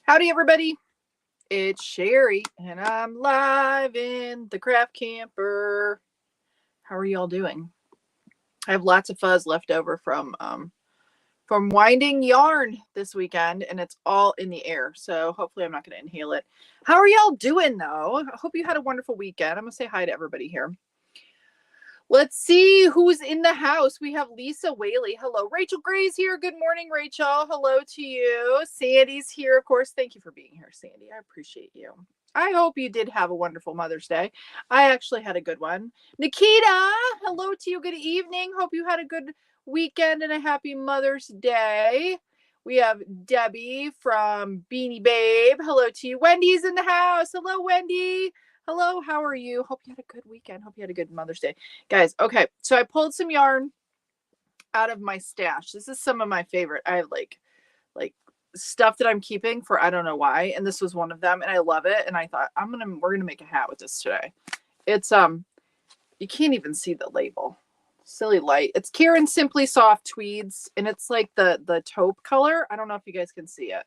Howdy, everybody. It's Cheri, and I'm live in the craft camper. How are y'all doing? I have lots of fuzz left over from winding yarn this weekend, and it's all in the air. So hopefully I'm not going to inhale it. How are y'all doing, though? I hope you had a wonderful weekend. I'm going to say hi to everybody here. Let's see who's in the house. We have Lisa Whaley. Hello. Rachel Gray's here. Good morning, Rachel. Hello to you. Sandy's here, of course. Thank you for being here, Sandy. I appreciate you. I hope you did have a wonderful Mother's Day. I actually had a good one. Nikita, hello to you. Good evening. Hope you had a good weekend and a happy Mother's Day. We have Debbie from Beanie Babe. Hello to you. Wendy's in the house. Hello, Wendy. Hello, how are you? Hope you had a good weekend. Hope you had a good Mother's Day. Guys, okay, so I pulled some yarn out of my stash. This is some of my favorite. I have like stuff that I'm keeping for I don't know why, and this was one of them, and I love it. And I thought we're gonna make a hat with this today. It's you can't even see the label. Silly light. It's Karen Simply Soft Tweeds, and it's like the taupe color. I don't know if you guys can see it,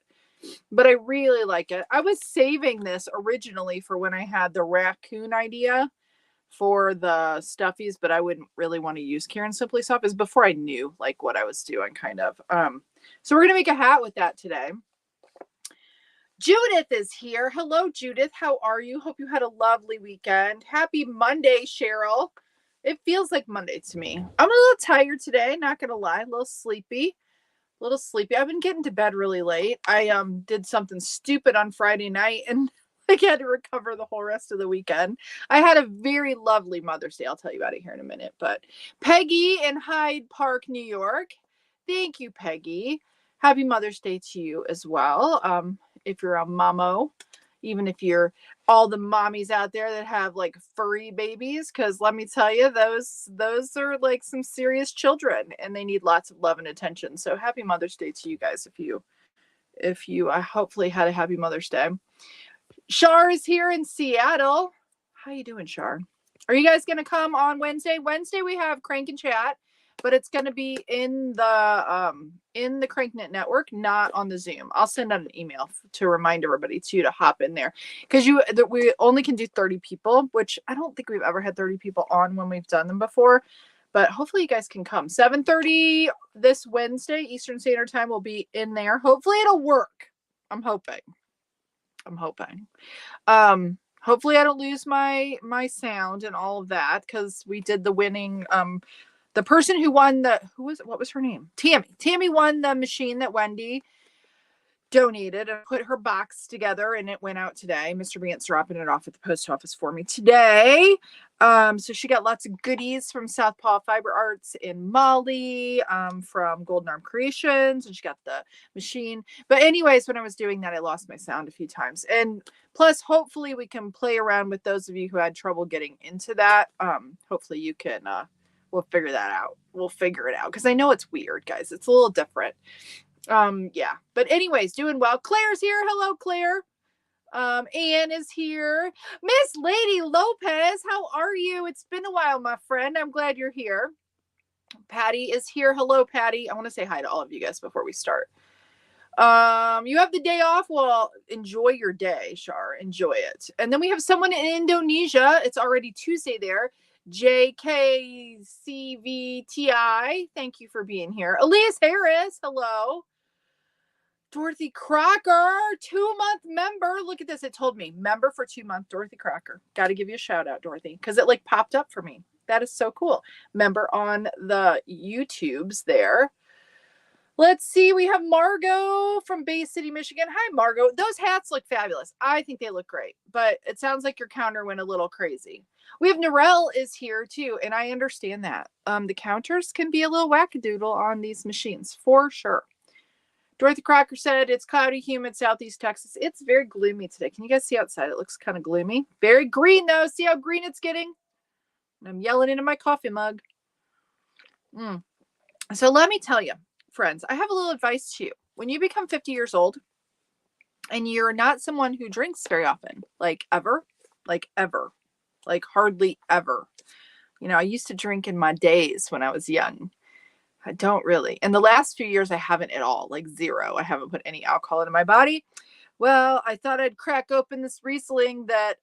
but I really like it. I was saving this originally for when I had the raccoon idea for the stuffies, but I wouldn't really want to use Karen Simply Soft. Is before I knew like what I was doing, kind of. So we're gonna make a hat with that today. Judith is here. Hello, Judith. How are you? Hope you had a lovely weekend. Happy Monday, Cheryl. It feels like Monday to me. I'm a little tired today, not gonna lie, a little sleepy. I've been getting to bed really late. I did something stupid on Friday night and I had to recover the whole rest of the weekend. I had a very lovely Mother's Day. I'll tell you about it here in a minute. But Peggy in Hyde Park, New York. Thank you, Peggy. Happy Mother's Day to you as well. If you're a mamo, even if you're all the mommies out there that have like furry babies, because let me tell you, those are like some serious children and they need lots of love and attention. So happy Mother's Day to you guys if you hopefully had a happy Mother's Day. Shar is here in Seattle. How you doing, Shar? Are you guys gonna come on Wednesday? Wednesday we have Crank and Chat, but it's gonna be in the CranKnit network, not on the Zoom. I'll send out an email to remind everybody to hop in there, because we only can do 30 people, which I don't think we've ever had 30 people on when we've done them before. But hopefully you guys can come. 7:30 this Wednesday Eastern Standard Time will be in there. Hopefully it'll work. I'm hoping. Hopefully I don't lose my sound and all of that, because we did the winning the person who won what was her name? Tammy won the machine that Wendy donated and put her box together, and it went out today. Mr. Brant's dropping it off at the post office for me today. So she got lots of goodies from Southpaw Fiber Arts in Molly, from Golden Arm Creations, and she got the machine. But anyways, when I was doing that, I lost my sound a few times. And plus, hopefully we can play around with those of you who had trouble getting into that. Hopefully you can, we'll figure that out. We'll figure it out, because I know it's weird, guys. It's a little different. Yeah, but anyways, doing well. Claire's here. Hello, Claire. Anne is here. Miss Lady Lopez, how are you? It's been a while, my friend. I'm glad you're here. Patty is here. Hello, Patty. I want to say hi to all of you guys before we start. You have the day off. Well, enjoy your day, Shar. Enjoy it. And then we have someone in Indonesia. It's already Tuesday there. JKCVTI. Thank you for being here. Elias Harris. Hello. Dorothy Crocker, 2-month member. Look at this. It told me member for 2 months, Dorothy Crocker. Got to give you a shout out, Dorothy, because it like popped up for me. That is so cool. Member on the YouTubes there. Let's see. We have Margot from Bay City, Michigan. Hi, Margot. Those hats look fabulous. I think they look great, but it sounds like your counter went a little crazy. We have Narelle is here too, and I understand that. The counters can be a little wackadoodle on these machines for sure. Dorothy Crocker said it's cloudy, humid, southeast Texas. It's very gloomy today. Can you guys see outside? It looks kind of gloomy. Very green, though. See how green it's getting? And I'm yelling into my coffee mug. So let me tell you, friends, I have a little advice to you. When you become 50 years old and you're not someone who drinks very often, like hardly ever. You know, I used to drink in my days when I was young. I don't really. In the last few years, I haven't at all, like zero. I haven't put any alcohol into my body. Well, I thought I'd crack open this Riesling that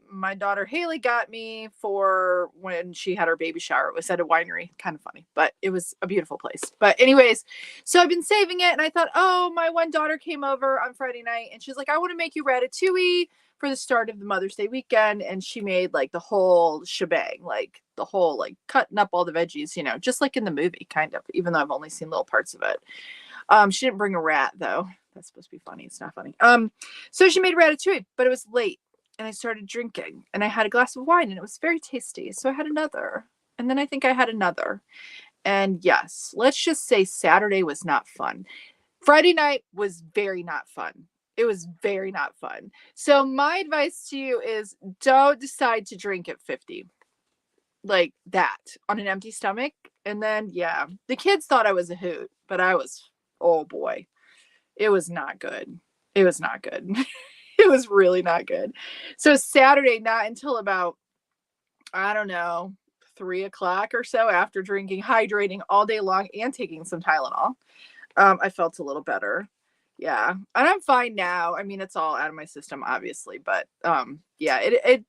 my daughter Haley got me for when she had her baby shower. It was at a winery. Kind of funny, but it was a beautiful place. But anyways, so I've been saving it, and I thought, oh, my one daughter came over on Friday night, and she's like, I want to make you ratatouille for the start of the Mother's Day weekend. And she made like the whole shebang, like the whole, like cutting up all the veggies, you know, just like in the movie, kind of, even though I've only seen little parts of it. She didn't bring a rat though. That's supposed to be funny. It's not funny. So she made ratatouille, but it was late and I started drinking and I had a glass of wine and it was very tasty. So I had another. And then I think I had another. And yes, let's just say Saturday was not fun. Friday night was very not fun. It was very not fun. So my advice to you is don't decide to drink at 50 like that on an empty stomach. And then, yeah, the kids thought I was a hoot, but I was, oh boy, it was not good. It was not good. It was really not good. So Saturday, not until about, I don't know, 3 o'clock or so after drinking, hydrating all day long and taking some Tylenol, I felt a little better. Yeah. And I'm fine now. I mean, it's all out of my system, obviously, but yeah, it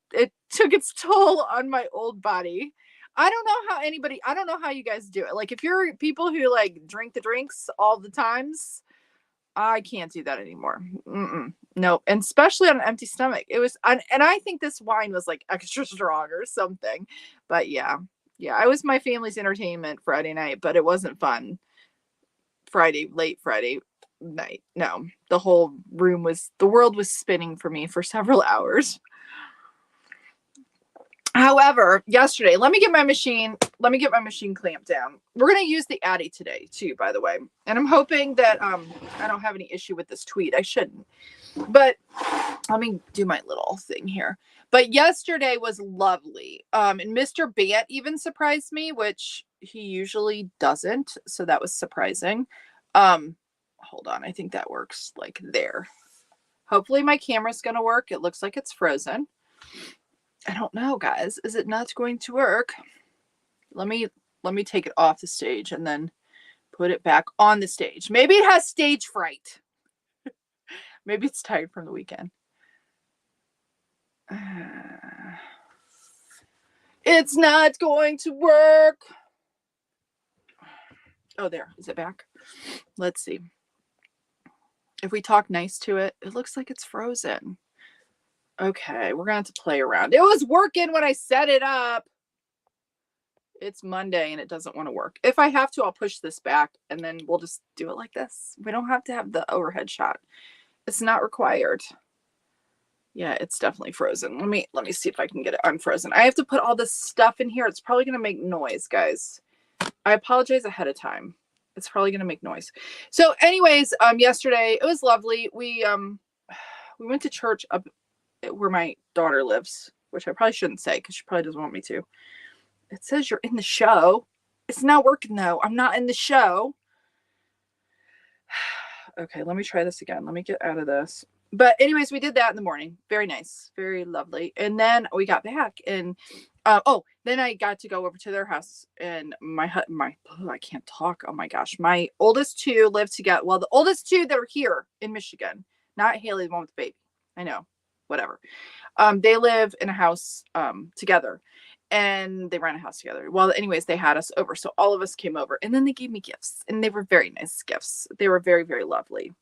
took its toll on my old body. I don't know how you guys do it. Like if you're people who like drink the drinks all the times, I can't do that anymore. No, and especially on an empty stomach. It was, and I think this wine was like extra strong or something. But yeah, I was my family's entertainment Friday night, but it wasn't fun. Late Friday night. No, the world was spinning for me for several hours. However, yesterday, let me get my machine clamped down. We're going to use the Addy today too, by the way. And I'm hoping that I don't have any issue with this tweet. I shouldn't. But let me do my little thing here. But yesterday was lovely. And Mr. Bant even surprised me, which he usually doesn't. So that was surprising. Hold on. I think that works like there. Hopefully my camera's going to work. It looks like it's frozen. I don't know, guys. Is it not going to work? Let me take it off the stage and then put it back on the stage. Maybe it has stage fright. Maybe it's tired from the weekend. It's not going to work. Oh, there. Is it back? Let's see. If we talk nice to it, it looks like it's frozen. Okay, we're going to have to play around. It was working when I set it up. It's Monday and it doesn't want to work. If I have to, I'll push this back and then we'll just do it like this. We don't have to have the overhead shot. It's not required. Yeah, it's definitely frozen. Let me see if I can get it unfrozen. I have to put all this stuff in here. It's probably going to make noise, guys. I apologize ahead of time. It's probably going to make noise. So anyways, yesterday it was lovely. We went to church up where my daughter lives, which I probably shouldn't say because she probably doesn't want me to. It says you're in the show. It's not working though. I'm not in the show. Okay, let me try this again. Let me get out of this. But anyways, we did that in the morning. Very nice. Very lovely. And then we got back and then I got to go over to their house and I can't talk. Oh my gosh. My oldest two live together. Well, the oldest two that are here in Michigan, not Haley, the one with the baby. I know, whatever. They live in a house together and they rent a house together. Well, anyways, they had us over. So all of us came over and then they gave me gifts and they were very nice gifts. They were very, very lovely.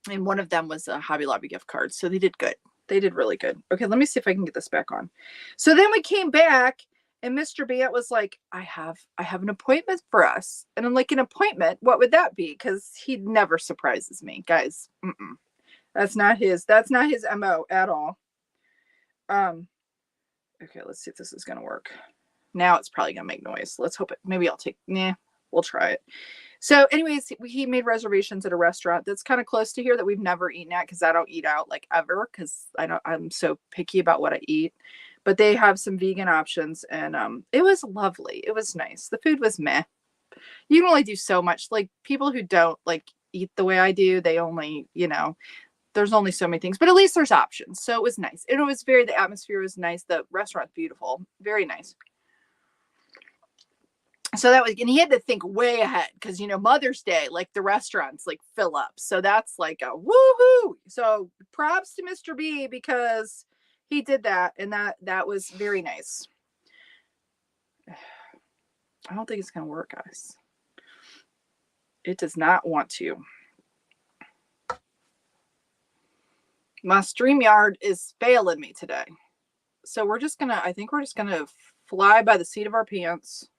And one of them was a Hobby Lobby gift card. So they did good. They did really good. Okay, let me see if I can get this back on. So then we came back and Mr. Bant was like, I have an appointment for us. And I'm like, an appointment? What would that be? Because he never surprises me, guys. That's not his MO at all. Okay, let's see if this is going to work. Now it's probably going to make noise. Let's hope it, maybe we'll try it. So anyways, he made reservations at a restaurant that's kind of close to here that we've never eaten at because I don't eat out like ever because I'm so picky about what I eat. But they have some vegan options and it was lovely. It was nice. The food was meh. You can only do so much. Like people who don't like eat the way I do, they only, there's only so many things, but at least there's options. So it was nice. The atmosphere was nice. The restaurant's beautiful. Very nice. So that was, and he had to think way ahead because, you know, Mother's Day, like the restaurants like fill up. So that's like a woohoo. So props to Mr. B because he did that. And that was very nice. I don't think it's going to work, guys. It does not want to. My StreamYard is failing me today. So we're just going to, I think we're just going to fly by the seat of our pants.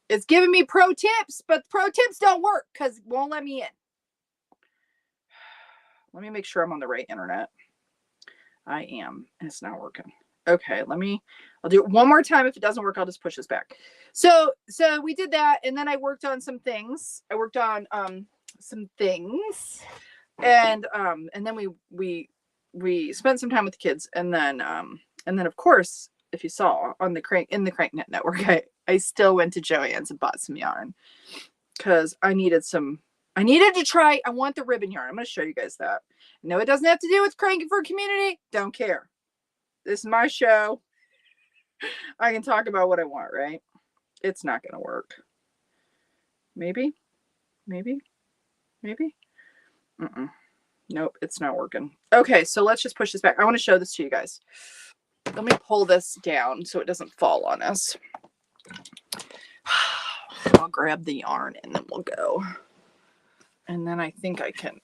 It's giving me pro tips, but pro tips don't work because it won't let me in. Let me make sure I'm on the right internet. I am, and it's not working. Okay, I'll do it one more time. If it doesn't work, I'll just push this back. So we did that, and then I worked on some things. I worked on some things, and then we spent some time with the kids, and then of course, if you saw on the CranKnit network, I still went to Joann's and bought some yarn because I needed to try. I want the ribbon yarn. I'm going to show you guys that. No, it doesn't have to do with cranking for community. Don't care. This is my show. I can talk about what I want, right? It's not going to work. Maybe. Nope, it's not working. Okay, so let's just push this back. I want to show this to you guys. Let me pull this down so it doesn't fall on us. I'll grab the yarn and then we'll go. And then I think I can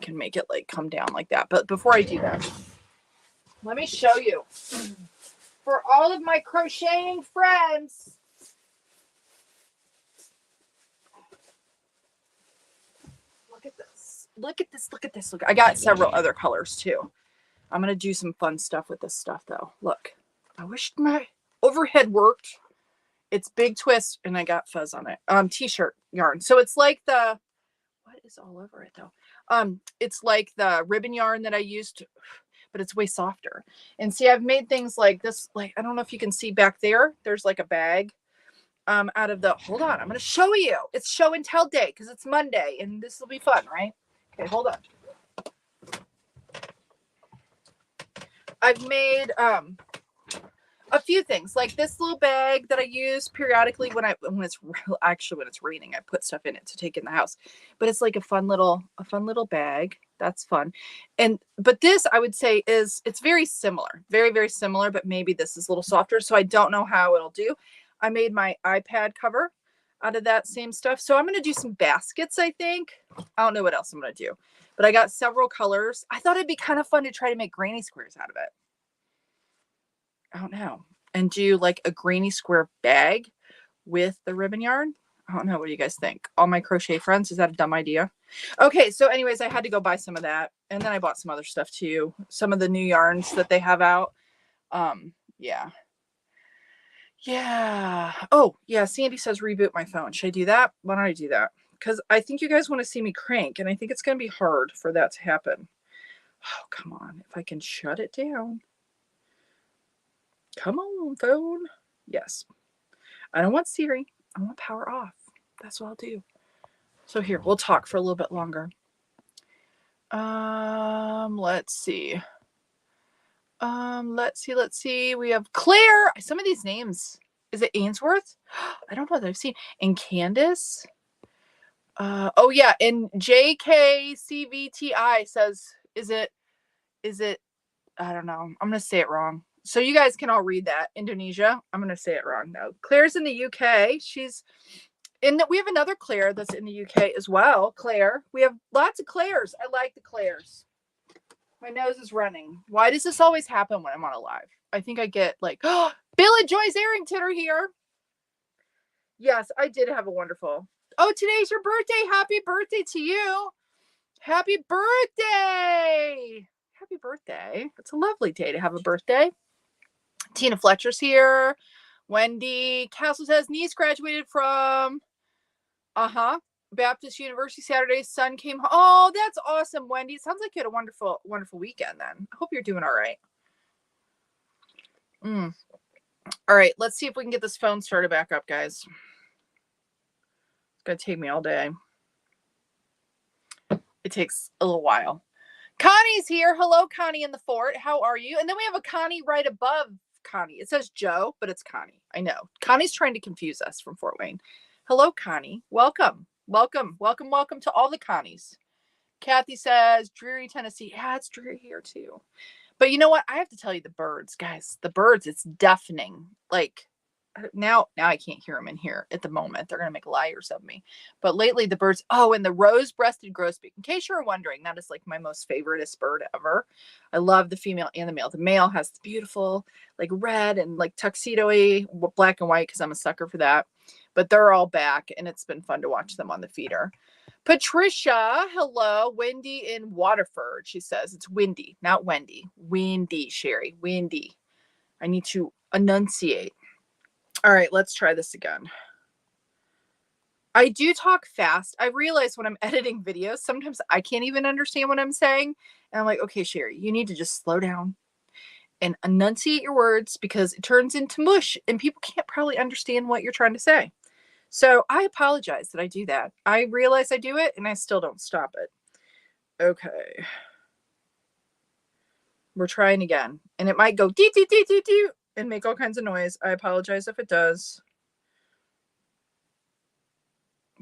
make it like come down like that. But before I do that, let me show you. For all of my crocheting friends, look at this. Look at this. Look at this. Look, I got several other colors too. I'm going to do some fun stuff with this stuff though. Look, I wish my overhead worked. It's big twist and I got fuzz on it. T-shirt yarn. So it's like what is all over it though? It's like the ribbon yarn that I used, but it's way softer. And see, I've made things like this, like, I don't know if you can see back there. There's like a bag out of hold on, I'm going to show you. It's show and tell day because it's Monday and this will be fun, right? Okay, hold on. I've made a few things like this little bag that I use periodically when it's raining. I put stuff in it to take in the house, but it's like a fun little bag. That's fun. But this I would say it's very similar, very, very similar, but maybe this is a little softer. So I don't know how it'll do. I made my iPad cover out of that same stuff. So I'm going to do some baskets. I think, I don't know what else I'm going to do, but I got several colors. I thought it'd be kind of fun to try to make granny squares out of it. I don't know. And do like a granny square bag with the ribbon yarn. I don't know. What do you guys think? All my crochet friends, is that a dumb idea? Okay. So anyways, I had to go buy some of that. And then I bought some other stuff too. Some of the new yarns that they have out. Yeah. Oh yeah. Sandy says reboot my phone. Should I do that? Why don't I do that? Because I think you guys want to see me crank. And I think it's going to be hard for that to happen. Oh, come on. If I can shut it down. Come on, phone. Yes. I don't want Siri. I want power off. That's what I'll do. So here, we'll talk for a little bit longer. Let's see. Let's see. We have Claire. Some of these names. Is it Ainsworth? I don't know that I've seen. And Candace. Oh yeah. And JKCVTI says, is it, I don't know. I'm going to say it wrong. So you guys can all read that. Indonesia. I'm going to say it wrong though. Claire's in the UK. She's in that. We have another Claire that's in the UK as well. Claire. We have lots of Claires. I like the Claires. My nose is running. Why does this always happen when I'm on a live? I think I get like, oh, Bill and Joyce Arrington are here. Yes, I did have a wonderful. Oh, today's your birthday. Happy birthday to you. Happy birthday. Happy birthday. It's a lovely day to have a birthday. Tina Fletcher's here. Wendy Castle says niece graduated from Baptist University Saturday. Son came home. Oh, that's awesome, Wendy. It sounds like you had a wonderful, wonderful weekend then. I hope you're doing all right. All right, let's see if we can get this phone started back up, guys. It's going to take me all day. It takes a little while. Connie's here. Hello, Connie in the fort. How are you? And then we have a Connie right above Connie. It says Joe, but it's Connie. I know. Connie's trying to confuse us from Fort Wayne. Hello, Connie. Welcome. Welcome. Welcome. Welcome to all the Connies. Kathy says, dreary Tennessee. Yeah, it's dreary here too. But you know what? I have to tell you, the birds, guys, the birds, it's deafening. Like now I can't hear them in here at the moment. They're going to make liars of me. But lately the birds, oh, and the rose-breasted grosbeak. In case you're wondering, that is like my most favoriteest bird ever. I love the female and the male. The male has beautiful like red and like tuxedo-y, black and white, because I'm a sucker for that. But they're all back, and it's been fun to watch them on the feeder. Patricia, hello. Wendy in Waterford. She says it's windy, not Wendy. Windy, Cheri. Windy. I need to enunciate. All right, let's try this again. I do talk fast. I realize when I'm editing videos, sometimes I can't even understand what I'm saying. And I'm like, okay, Cheri, you need to just slow down and enunciate your words, because it turns into mush and people can't probably understand what you're trying to say. So I apologize that I do that. I realize I do it and I still don't stop it. Okay. We're trying again. And it might go dee dee dee dee dee and make all kinds of noise. I apologize if it does.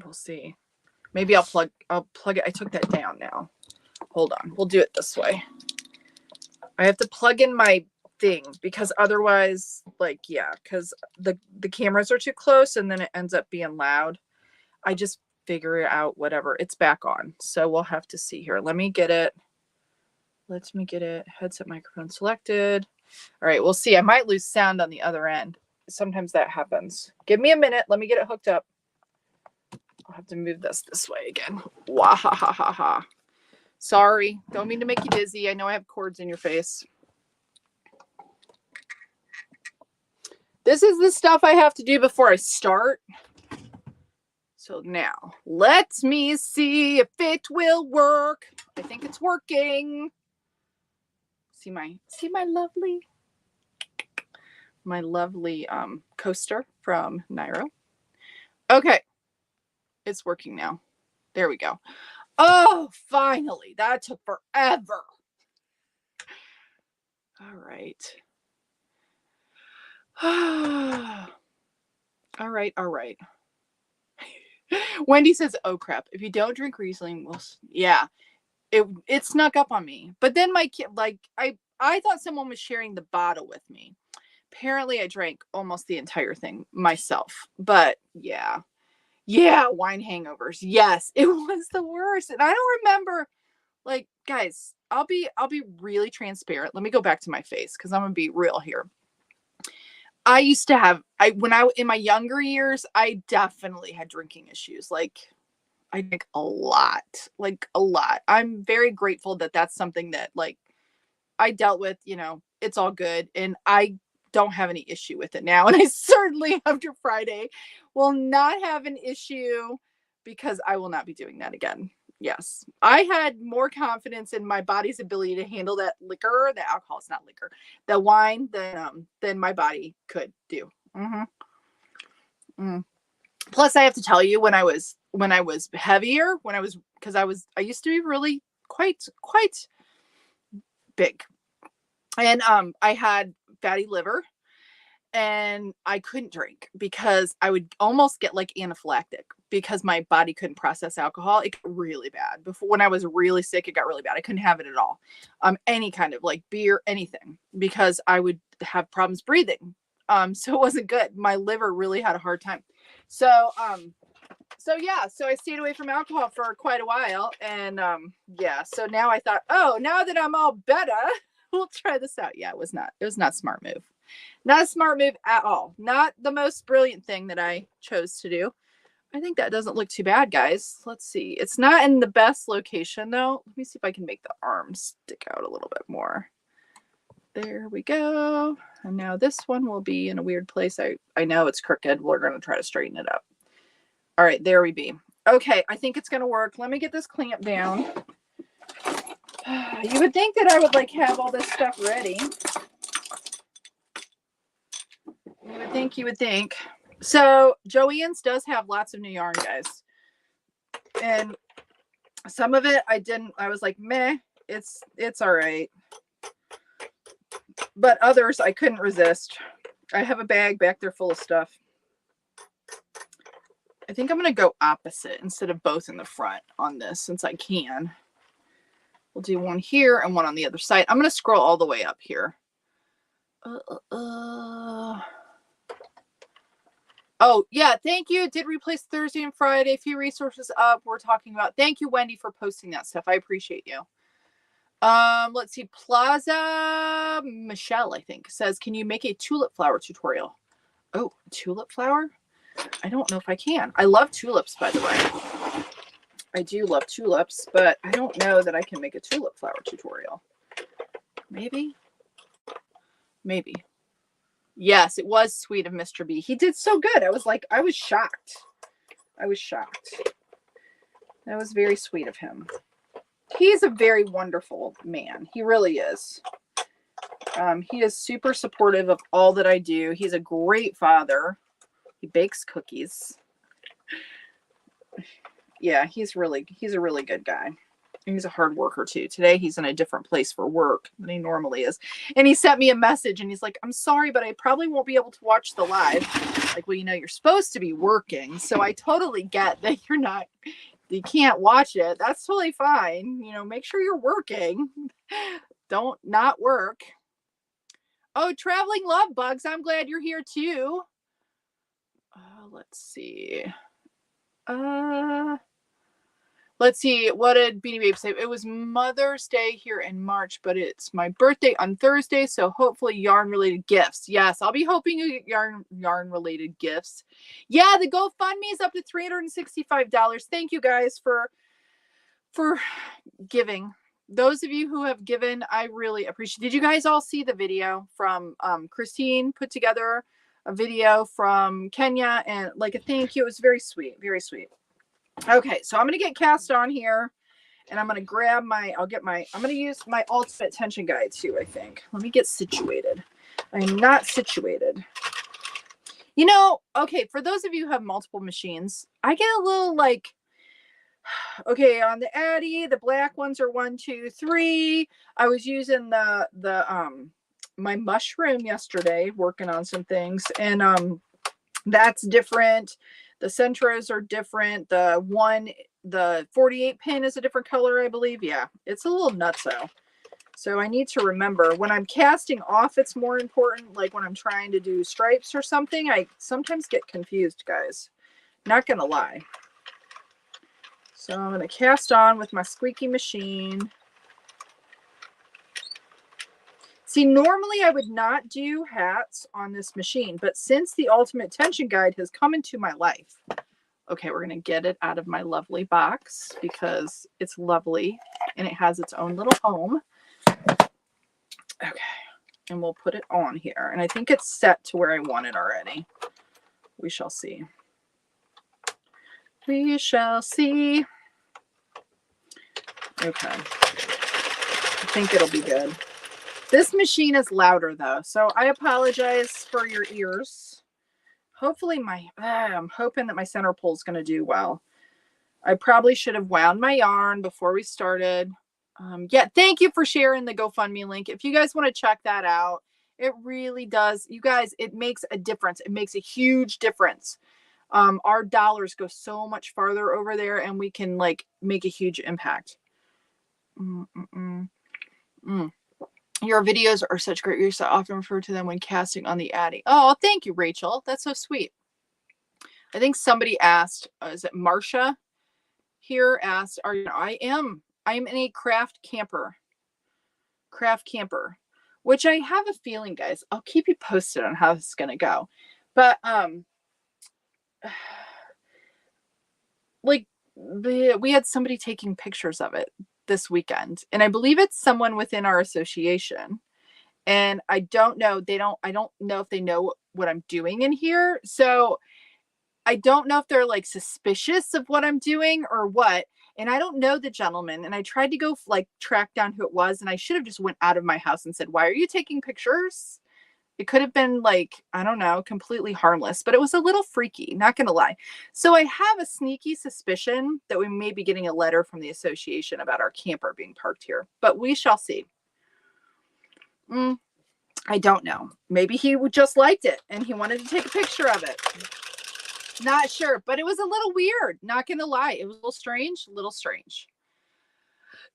We'll see. Maybe I'll plug it. I took that down now. Hold on. We'll do it this way. I have to plug in my thing, because otherwise, like, yeah, because the cameras are too close and then it ends up being loud. I just figure it out, whatever. It's back on. So we'll have to see here. Let me get it. Let me get it. Headset microphone selected. All right, we'll see. I might lose sound on the other end. Sometimes that happens. Give me a minute. Let me get it hooked up. I'll have to move this way again. Wah ha ha ha ha. Sorry. Don't mean to make you dizzy. I know I have cords in your face. This is the stuff I have to do before I start. So now, let me see if it will work. I think it's working. See my lovely coaster from Nairo. Okay. It's working now. There we go. Oh, finally. That took forever. All right. All right. Wendy says, oh crap, if you don't drink Riesling, yeah, it snuck up on me. But then my kid, like, I thought someone was sharing the bottle with me. Apparently I drank almost the entire thing myself. But yeah, wine hangovers. Yes, it was the worst. And I don't remember, like, guys, I'll be really transparent. Let me go back to my face, because I'm gonna be real here. I used to have, in my younger years, I definitely had drinking issues. Like, I drink a lot. I'm very grateful that that's something that, like, I dealt with, it's all good. And I don't have any issue with it now. And I certainly, after Friday, will not have an issue, because I will not be doing that again. Yes. I had more confidence in my body's ability to handle that liquor, the alcohol, it's not liquor, the wine, than my body could do. Plus, I have to tell you, when I was heavier, because I used to be really quite big. And I had fatty liver, and I couldn't drink, because I would almost get like anaphylactic, because my body couldn't process alcohol. It got really bad. Before, when I was really sick, it got really bad. I couldn't have it at all. Any kind of like beer, anything, because I would have problems breathing. So it wasn't good. My liver really had a hard time. So yeah, so I stayed away from alcohol for quite a while. And yeah, so now I thought, oh, now that I'm all better, we'll try this out. Yeah, it was not a smart move. Not a smart move at all. Not the most brilliant thing that I chose to do. I think that doesn't look too bad, guys. Let's see. It's not in the best location, though. Let me see if I can make the arms stick out a little bit more. There we go. And now this one will be in a weird place. I know it's crooked. We're going to try to straighten it up. All right, there we be. Okay, I think it's going to work. Let me get this clamp down. You would think that I would like have all this stuff ready. You would think. So Joann's does have lots of new yarn, guys. And some of it I was like, meh, it's all right. But others I couldn't resist. I have a bag back there full of stuff. I think I'm going to go opposite instead of both in the front on this since I can. We'll do one here and one on the other side. I'm going to scroll all the way up here. Oh, yeah. Thank you. Did replace Thursday and Friday. A few resources up. We're talking about. Thank you, Wendy, for posting that stuff. I appreciate you. Let's see. Plaza Michelle, I think, says, can you make a tulip flower tutorial? Oh, tulip flower? I don't know if I can. I love tulips, by the way. I do love tulips, but I don't know that I can make a tulip flower tutorial. Maybe. Maybe. Yes, it was sweet of Mr. B. He did so good. I was shocked. I was shocked. That was very sweet of him. He's a very wonderful man. He really is. He is super supportive of all that I do. He's a great father. He bakes cookies. Yeah, he's a really good guy. He's a hard worker too. Today he's in a different place for work than he normally is. And he sent me a message and he's like, I'm sorry, but I probably won't be able to watch the live. Like, well, you're supposed to be working. So I totally get that you can't watch it. That's totally fine. Make sure you're working. Don't not work. Oh, traveling love bugs. I'm glad you're here too. Let's see. Let's see. What did Beanie Babe say? It was Mother's Day here in March, but it's my birthday on Thursday, so hopefully yarn-related gifts. Yes, I'll be hoping you get yarn-related gifts. Yeah, the GoFundMe is up to $365. Thank you guys for giving. Those of you who have given, I really appreciate. Did you guys all see the video from Christine put together a video from Kenya and like a thank you? It was very sweet, very sweet. Okay, so I'm going to get cast on here and I'm going to grab I'm going to use my ultimate tension guide too, I think. Let me get situated. I'm not situated. Okay, for those of you who have multiple machines, I get a little like, okay, on the Addy, the black ones are 1, 2, 3. I was using my mushroom yesterday, working on some things, and that's different. The centros are different. The 48 pin is a different color, I believe. Yeah, it's a little nutso. So I need to remember when I'm casting off, it's more important. Like when I'm trying to do stripes or something, I sometimes get confused, guys. Not gonna lie. So I'm gonna cast on with my squeaky machine. See, normally I would not do hats on this machine, but since the Ultimate Tension Guide has come into my life, okay, we're going to get it out of my lovely box because it's lovely and it has its own little home. Okay, and we'll put it on here. And I think it's set to where I want it already. We shall see. We shall see. Okay. I think it'll be good. This machine is louder though, so I apologize for your ears. Hopefully I'm hoping that my center pull is going to do well. I probably should have wound my yarn before we started. Yeah, thank you for sharing the GoFundMe link. If you guys want to check that out, it really does. You guys, it makes a difference. It makes a huge difference. Our dollars go so much farther over there and we can like make a huge impact. Your videos are such great research. I often refer to them when casting on the Addy. Oh, thank you, Rachel. That's so sweet. I think somebody asked, is it Marsha here asked, I am in a craft camper, which I have a feeling, guys, I'll keep you posted on how this is going to go. But, like we had somebody taking pictures of it this weekend, and I believe it's someone within our association, and I don't know if they know what I'm doing in here, so I don't know if they're like suspicious of what I'm doing or what, and I don't know the gentleman, and I tried to go like track down who it was, and I should have just went out of my house and said, why are you taking pictures? It could have been like, I don't know, completely harmless, but it was a little freaky, not going to lie. So I have a sneaky suspicion that we may be getting a letter from the association about our camper being parked here, but we shall see. I don't know. Maybe he just liked it and he wanted to take a picture of it. Not sure, but it was a little weird. Not going to lie. It was a little strange,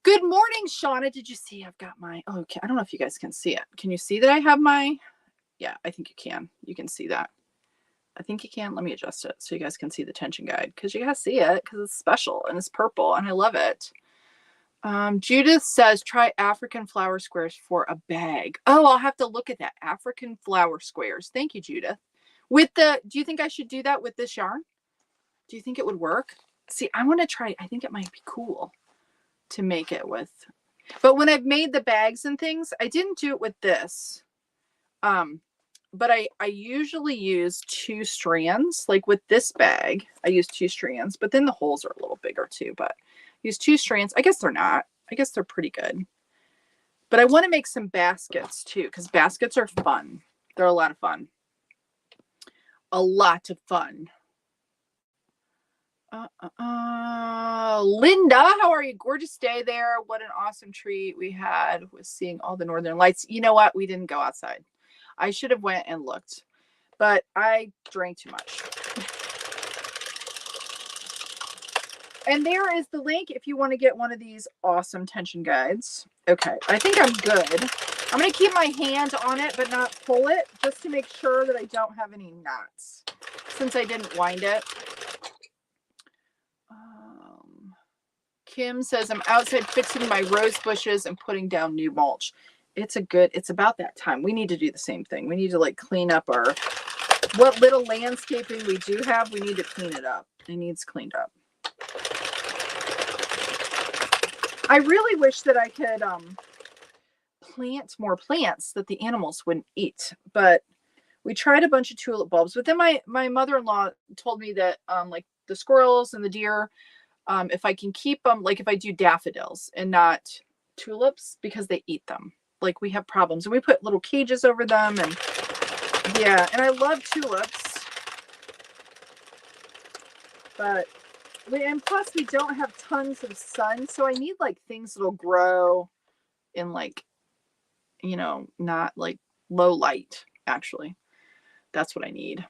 Good morning, Shauna. Did you see I've got my, oh, okay. I don't know if you guys can see it. Can you see that I have my, yeah, I think you can. You can see that. I think you can. Let me adjust it so you guys can see the tension guide because you guys see it because it's special and it's purple and I love it. Judith says, try African flower squares for a bag. Oh, I'll have to look at that. African flower squares. Thank you, Judith. Do you think I should do that with this yarn? Do you think it would work? See, I want to try. I think it might be cool to make it with. But when I've made the bags and things, I didn't do it with this. But I usually use 2 strands. Like with this bag, I use 2 strands, but then the holes are a little bigger too. But use 2 strands. I guess they're not. I guess they're pretty good. But I want to make some baskets too, because baskets are fun. They're a lot of fun. A lot of fun. Linda, how are you? Gorgeous day there. What an awesome treat we had with seeing all the northern lights. You know what? We didn't go outside. I should have went and looked, but I drank too much. And there is the link if you want to get one of these awesome tension guides. Okay, I think I'm good. I'm going to keep my hand on it, but not pull it, just to make sure that I don't have any knots, since I didn't wind it. Kim says, I'm outside fixing my rose bushes and putting down new mulch. It's about that time. We need to do the same thing. We need to like clean up what little landscaping we do have. We need to clean it up. It needs cleaned up. I really wish that I could plant more plants that the animals wouldn't eat, but we tried a bunch of tulip bulbs. But then my mother-in-law told me that like the squirrels and the deer, if I can keep them, like if I do daffodils and not tulips, because they eat them. Like we have problems, and we put little cages over them, and yeah, and I love tulips, and plus we don't have tons of sun, so I need like things that'll grow in like, you know, not like low light. Actually, that's what I need.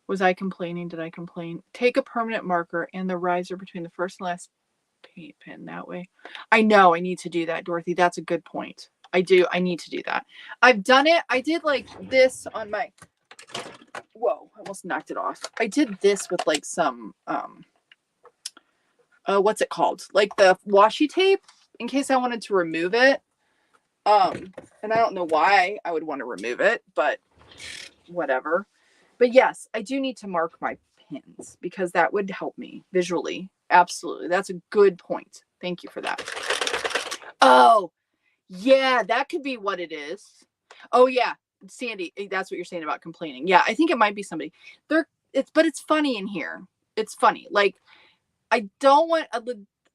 Was I complaining? Did I complain? Take a permanent marker and the riser between the first and last paint pen that way. I know I need to do that, Dorothy. That's a good point. I need to do that. I've done it. I did like this on my, whoa, I almost knocked it off. I did this with like some, what's it called? Like the washi tape in case I wanted to remove it. And I don't know why I would want to remove it, but whatever. But yes, I do need to mark my pins because that would help me visually. Absolutely. That's a good point. Thank you for that. Oh, yeah, that could be what it is. Oh, yeah, Sandy, that's what you're saying about complaining. Yeah, I think it might be somebody. But it's funny in here. It's funny. Like, I don't want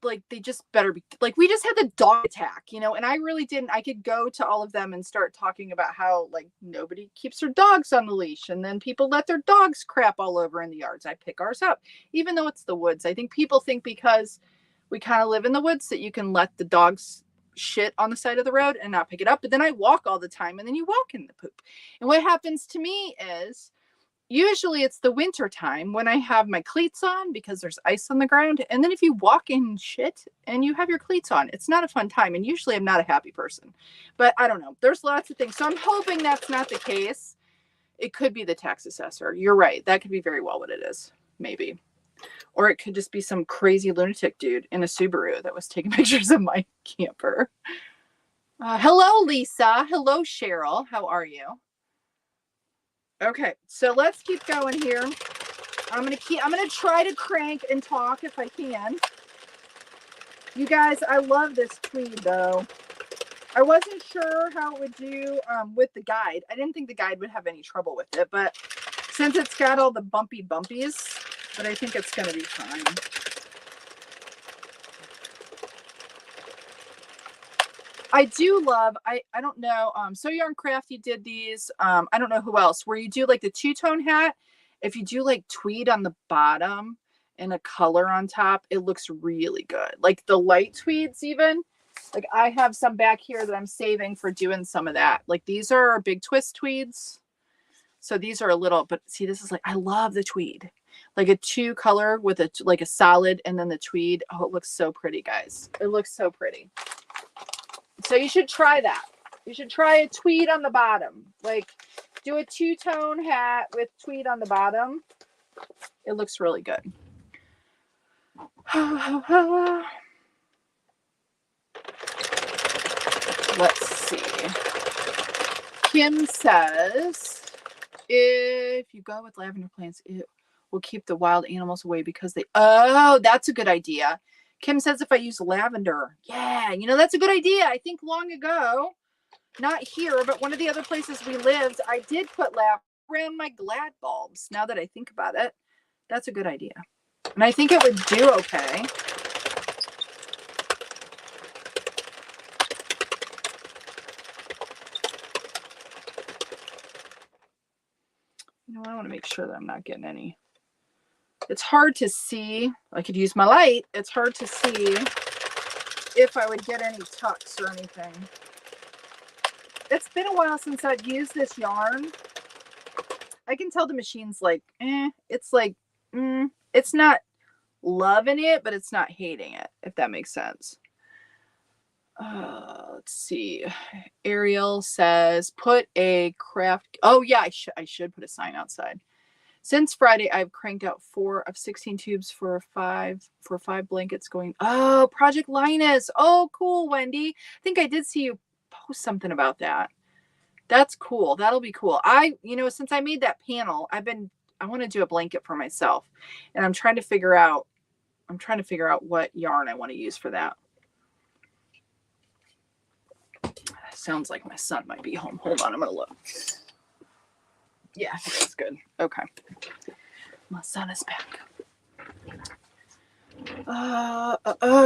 like they just better be like, we just had the dog attack, you know, and I really didn't. I could go to all of them and start talking about how like nobody keeps their dogs on the leash, and then people let their dogs crap all over in the yards. I pick ours up, even though it's the woods. I think people think because we kind of live in the woods that you can let the dogs shit on the side of the road and not pick it up. But then I walk all the time, and then you walk in the poop. And what happens to me is, usually it's the winter time when I have my cleats on because there's ice on the ground. And then if you walk in shit and you have your cleats on, it's not a fun time. And usually I'm not a happy person, but I don't know. There's lots of things. So I'm hoping that's not the case. It could be the tax assessor. You're right. That could be very well what it is. Maybe. Or it could just be some crazy lunatic dude in a Subaru that was taking pictures of my camper. Hello, Lisa. Hello, Cheryl. How are you? Okay, so let's keep going here. I'm gonna try to crank and talk if I can. You guys, I love this tweed though. I wasn't sure how it would do with the guide. I didn't think the guide would have any trouble with it, but since it's got all the bumpy bumpies, but I think it's gonna be fine. I do love, I don't know, So Yarn Crafty did these, I don't know who else, where you do like the two-tone hat, if you do like tweed on the bottom and a color on top, it looks really good. Like the light tweeds even. Like I have some back here that I'm saving for doing some of that. Like these are big twist tweeds. So these are a little, but see, this is like, I love the tweed. Like a 2 color with a like a solid and then the tweed. Oh, it looks so pretty, guys. It looks so pretty. So you should try that. You should try a tweed on the bottom. Like do a 2-tone hat with tweed on the bottom. It looks really good. Let's see. Kim says, if you go with lavender plants, it will keep the wild animals away because they, oh, that's a good idea. Kim says if I use lavender. Yeah, you know, that's a good idea. I think long ago, not here, but one of the other places we lived, I did put lavender around my glad bulbs. Now that I think about it, that's a good idea. And I think it would do okay. You know, I want to make sure that I'm not getting any. It's hard to see. I could use my light. It's hard to see if I would get any tucks or anything. It's been a while since I've used this yarn. I can tell the machine's like, it's like, it's not loving it, but it's not hating it, if that makes sense. Let's see. Ariel says, put a craft. Oh yeah, I should put a sign outside. Since Friday, I've cranked out 4 of 16 tubes for 5 blankets going. Oh, Project Linus. Oh, cool, Wendy. I think I did see you post something about that. That's cool. That'll be cool. Since I made that panel, I want to do a blanket for myself, and I'm trying to figure out what yarn I want to use for that. Sounds like my son might be home. Hold on, I'm gonna look. Yeah, that's good. Okay. My son is back.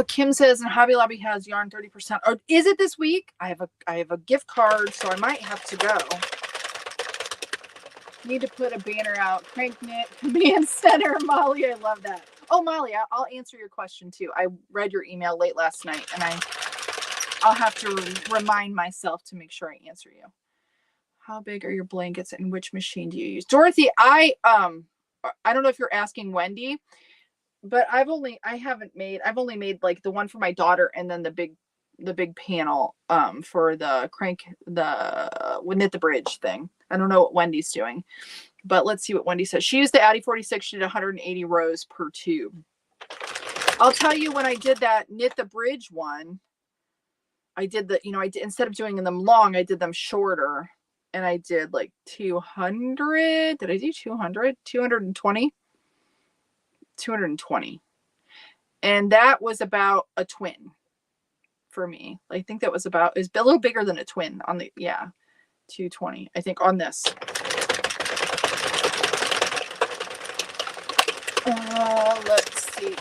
Kim says, and Hobby Lobby has yarn 30%. Or is it this week? I have a gift card, so I might have to go. Need to put a banner out. CranKnit Command Center. Molly, I love that. Oh, Molly, I'll answer your question too. I read your email late last night, and I'll have to remind myself to make sure I answer you. How big are your blankets and which machine do you use? Dorothy, I don't know if you're asking Wendy, but I've only made like the one for my daughter and then the big panel for the knit the bridge thing. I don't know what Wendy's doing, but let's see what Wendy says. She used the Addy 46. She did 180 rows per tube. I'll tell you, when I did that knit the bridge one, I did instead of doing them long, I did them shorter. And I did like 200. Did I do 200? 220? 220. And that was about a twin for me. I think that was a little bigger than a twin on the, 220, I think, on this. Let's see.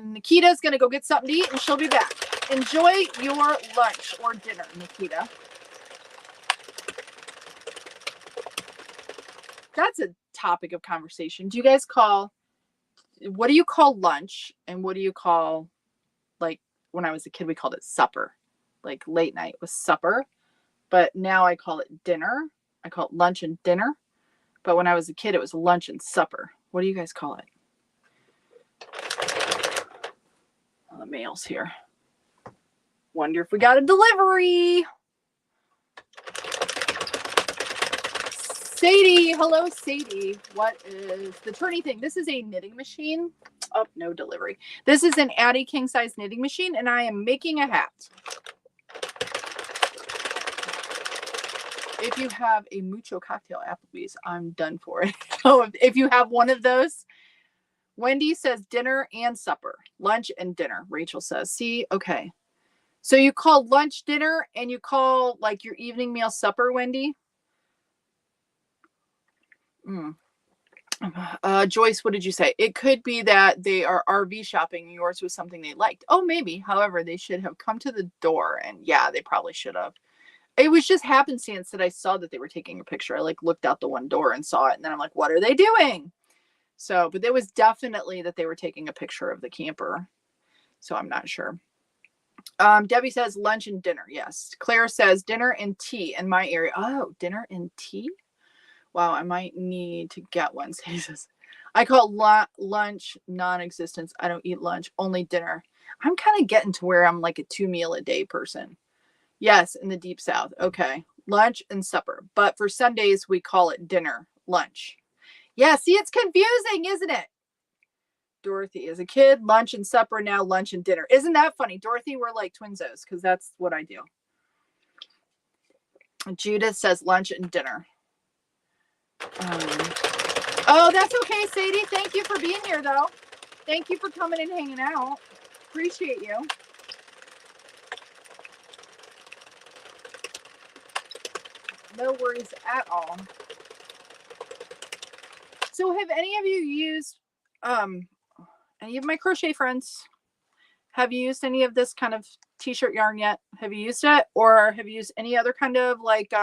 Nikita's going to go get something to eat and she'll be back. Enjoy your lunch or dinner, Nikita. That's a topic of conversation. Do you guys what do you call lunch? And what do you call, like, when I was a kid, we called it supper. Like late night was supper. But now I call it dinner. I call it lunch and dinner. But when I was a kid, it was lunch and supper. What do you guys call it? Oh, the mail's here. Wonder if we got a delivery. Sadie, hello Sadie. What is the turny thing? This is a knitting machine. Oh, no delivery. This is an Addy king size knitting machine, and I am making a hat. If you have a Mucho cocktail Applebee's, I'm done for it. Oh, if you have one of those. Wendy says dinner and supper, lunch and dinner. Rachel says, see, okay. So you call lunch dinner and you call like your evening meal supper, Wendy? Joyce, what did you say? It could be that they are RV shopping and yours was something they liked. Oh, maybe. However, they should have come to the door, and yeah, they probably should have. It was just happenstance that I saw that they were taking a picture. I like looked out the one door and saw it, and then I'm like, what are they doing? So, but it was definitely that they were taking a picture of the camper. So I'm not sure. Debbie says lunch and dinner. Yes. Claire says dinner and tea in my area. Oh, dinner and tea? Wow, I might need to get one. He says, I call lunch non-existence. I don't eat lunch, only dinner. I'm kind of getting to where I'm like a 2-meal-a-day person. Yes, in the deep south. Okay. Lunch and supper. But for Sundays, we call it dinner, lunch. Yeah, see, it's confusing, isn't it? Dorothy, as a kid, lunch and supper, now lunch and dinner. Isn't that funny? Dorothy, we're like twinzos because that's what I do. Judith says lunch and dinner. Oh, that's okay, Sadie. Thank you for being here, though. Thank you for coming and hanging out. Appreciate you. No worries at all. So have any of you used, any of my crochet friends, have you used any of this kind of t-shirt yarn yet? Have you used it? Or have you used any other kind of like,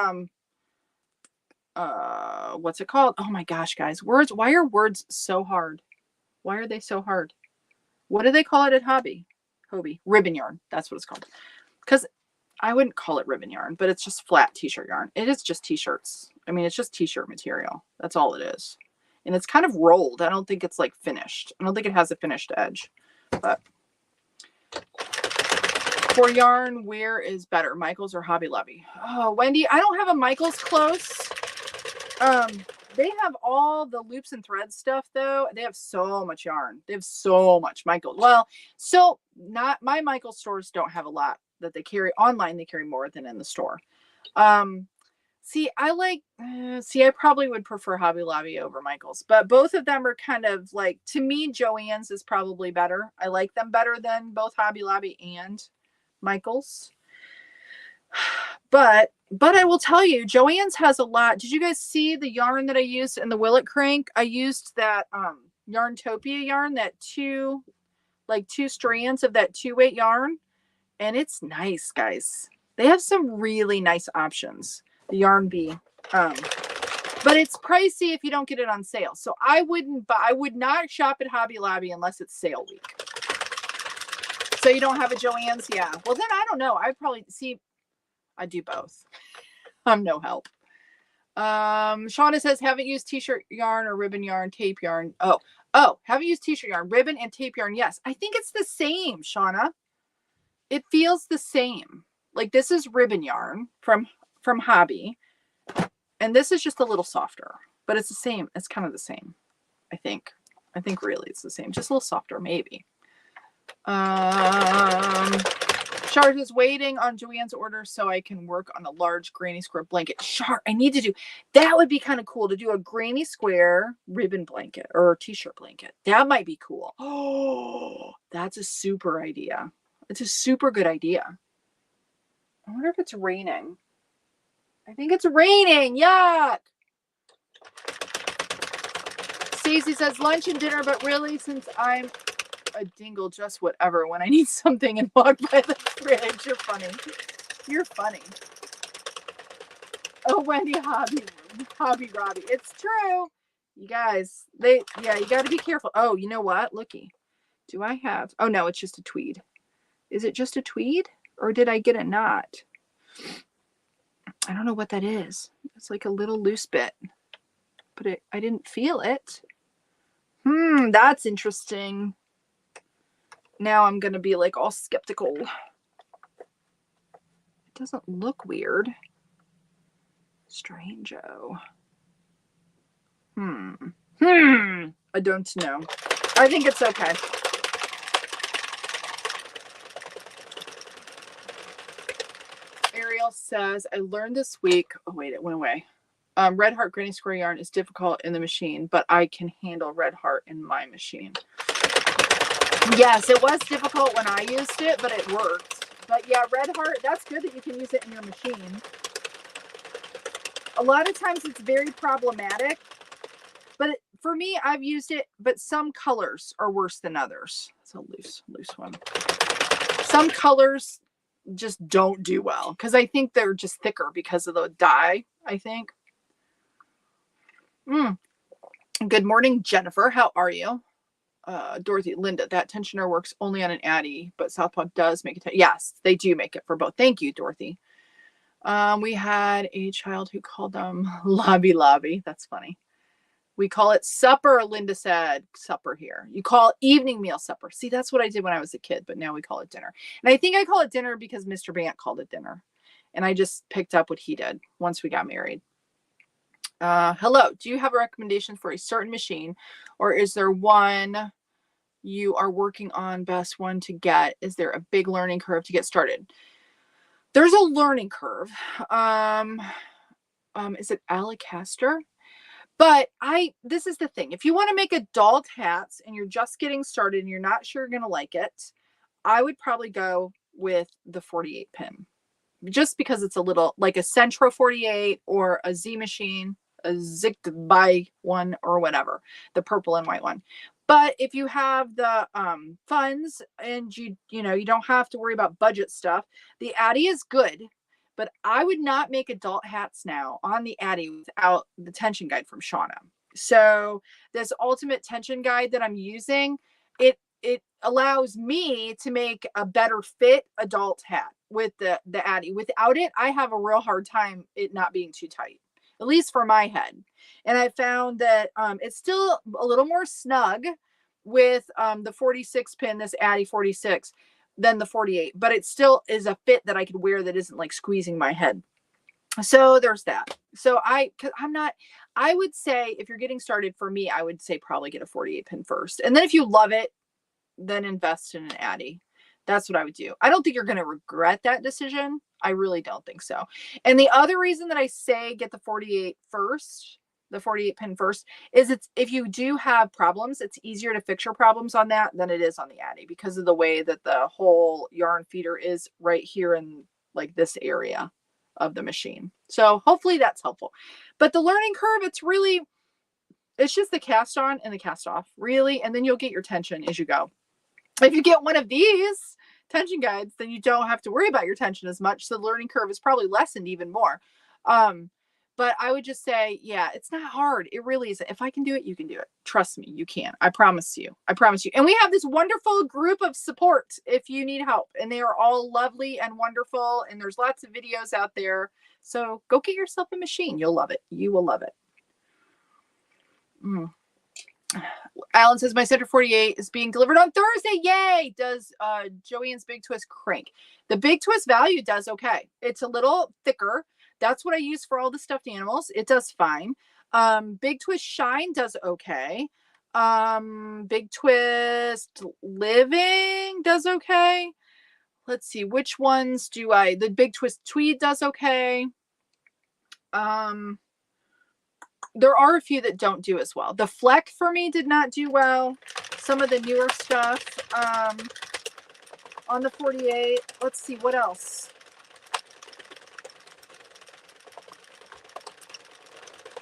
what's it called? Oh my gosh, guys, words. Why are words so hard? Why are they so hard? What do they call it at Hobby? Ribbon yarn. That's what it's called. Because I wouldn't call it ribbon yarn, but it's just flat t-shirt yarn. It is just t-shirts. I mean, it's just t-shirt material. That's all it is. And it's kind of rolled. I don't think it's like finished. I don't think it has a finished edge. But for yarn, where is better, Michael's or Hobby Lobby? Oh, Wendy, I don't have a Michael's close. They have all the loops and threads stuff though. They have so much yarn. They have so much Michael's. Well, so not my Michael's stores don't have a lot that they carry online. They carry more than in the store. See, I probably would prefer Hobby Lobby over Michael's, but both of them are kind of like, to me, Joann's is probably better. I like them better than both Hobby Lobby and Michael's. But I will tell you, Joann's has a lot. Did you guys see the yarn that I used in the Willet Crank? I used that Yarntopia yarn, that two strands of that 2-weight yarn, and it's nice, guys. They have some really nice options. The Yarn Bee, but it's pricey if you don't get it on sale. So I would not shop at Hobby Lobby unless it's sale week. So you don't have a Joann's? Yeah. Well, then I don't know. I'd probably see. I do both. I'm no help. Shauna says, haven't used t-shirt yarn or ribbon yarn, tape yarn. Oh, haven't used t-shirt yarn, ribbon and tape yarn. Yes. I think it's the same, Shauna. It feels the same. Like this is ribbon yarn from Hobby. And this is just a little softer, but it's the same. It's kind of the same. I think really it's the same. Just a little softer, maybe. Char is waiting on Joann's order so I can work on a large granny square blanket. Char, I need to do that. Would be kind of cool to do a granny square ribbon blanket or t-shirt blanket. That might be cool. Oh, that's a super idea. It's a super good idea. I wonder if it's raining. I think it's raining. Yuck. Stacey says lunch and dinner, but really, since I'm a dingle, just whatever when I need something and walk by the fridge. You're funny. You're funny. Oh, Wendy, Hobby Robbie. It's true. You guys, you got to be careful. Oh, you know what? Looky. Do I have, oh no, it's just a tweed. Is it just a tweed or did I get a knot? I don't know what that is. It's like a little loose bit, but I didn't feel it. That's interesting. Now I'm going to be like all skeptical. It doesn't look weird. Strange-o. I don't know. I think it's okay. Ariel says, I learned this week. Oh, wait, it went away. Red Heart Granny Square yarn is difficult in the machine, but I can handle Red Heart in my machine. Yes, it was difficult when I used it, but it worked. But yeah, Red Heart, that's good that you can use it in your machine. A lot of times it's very problematic, but for me, I've used it, but some colors are worse than others. It's a loose one. Some colors just don't do well because I think they're just thicker because of the dye, I think. Good morning, Jennifer. How are you? Dorothy, Linda, that tensioner works only on an Addy, but Southpaw does make it. Yes, they do make it for both. Thank you, Dorothy. We had a child who called them Lobby Lobby. That's funny. We call it supper, Linda said. Supper here. You call evening meal supper. See, that's what I did when I was a kid, but now we call it dinner. And I think I call it dinner because Mr. Bant called it dinner. And I just picked up what he did once we got married. Hello, do you have a recommendation for a certain machine, or is there one you are working on, best one to get? Is there a big learning curve to get started? There's a learning curve. Is it Alacaster? But this is the thing. If you want to make adult hats and you're just getting started and you're not sure you're going to like it, I would probably go with the 48 pin. Just because it's a little like a Centro 48 or a Z machine, a zicked by one or whatever, the purple and white one. But if you have the funds and you don't have to worry about budget stuff, the Addy is good. But I would not make adult hats now on the Addy without the tension guide from Shauna. So this ultimate tension guide that I'm using, it allows me to make a better fit adult hat with the Addy. Without it, I have a real hard time it not being too tight, at least for my head. And I found that it's still a little more snug with the 46 pin, this Addy 46, than the 48, but it still is a fit that I could wear that isn't like squeezing my head. So there's that. So I would say if you're getting started, for me, I would say probably get a 48 pin first. And then if you love it, then invest in an Addy. That's what I would do. I don't think you're going to regret that decision. I really don't think so. And the other reason that I say get the 48 first, the 48 pin first, is if you do have problems, it's easier to fix your problems on that than it is on the Addy because of the way that the whole yarn feeder is right here in like this area of the machine. So hopefully that's helpful. But the learning curve, it's just the cast on and the cast off, really. And then you'll get your tension as you go. If you get one of these tension guides, then you don't have to worry about your tension as much. So the learning curve is probably lessened even more. But I would just say, yeah, it's not hard. It really isn't. If I can do it, you can do it. Trust me, you can. I promise you. I promise you. And we have this wonderful group of support if you need help. And they are all lovely and wonderful. And there's lots of videos out there. So go get yourself a machine. You'll love it. You will love it. Alan says, my Center 48 is being delivered on Thursday. Yay! Does Joanne's Big Twist crank? The Big Twist value does okay. It's a little thicker. That's what I use for all the stuffed animals. It does fine. Big Twist Shine does okay. Big Twist Living does okay. Let's see, which ones do the Big Twist Tweed does okay. There are a few that don't do as well. The Fleck for me did not do well. Some of the newer stuff on the 48. Let's see, what else?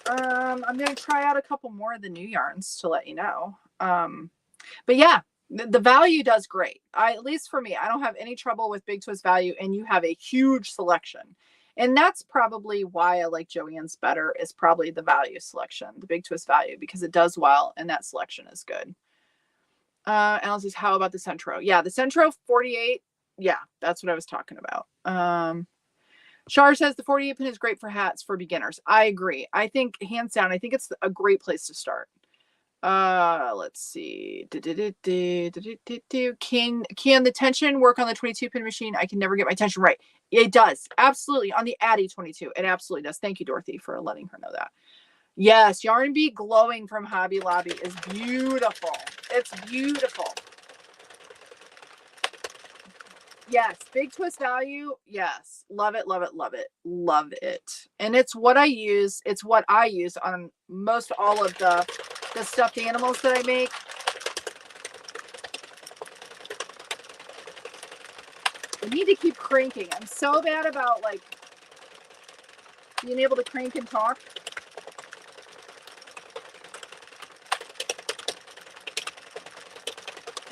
I'm going to try out a couple more of the new yarns to let you know. But yeah, the value does great. At least for me, I don't have any trouble with Big Twist value, and you have a huge selection. And that's probably why I like Joanne's better, is probably the value selection, the Big Twist value, because it does well and that selection is good. Alan says, how about the Centro? Yeah, the Centro 48. Yeah, that's what I was talking about. Char says the 48 pin is great for hats for beginners. I agree. I think hands down, I think it's a great place to start. Let's see. Can the tension work on the 22 pin machine? I can never get my tension right. It does. Absolutely. On the Addy 22. It absolutely does. Thank you, Dorothy, for letting her know that. Yes. Yarn Bee Glowing from Hobby Lobby is beautiful. It's beautiful. Yes. Big Twist value. Yes. Love it. Love it. Love it. Love it. And it's what I use. It's what I use on most all of the stuffed animals that I make. I need to keep cranking. I'm so bad about like being able to crank and talk.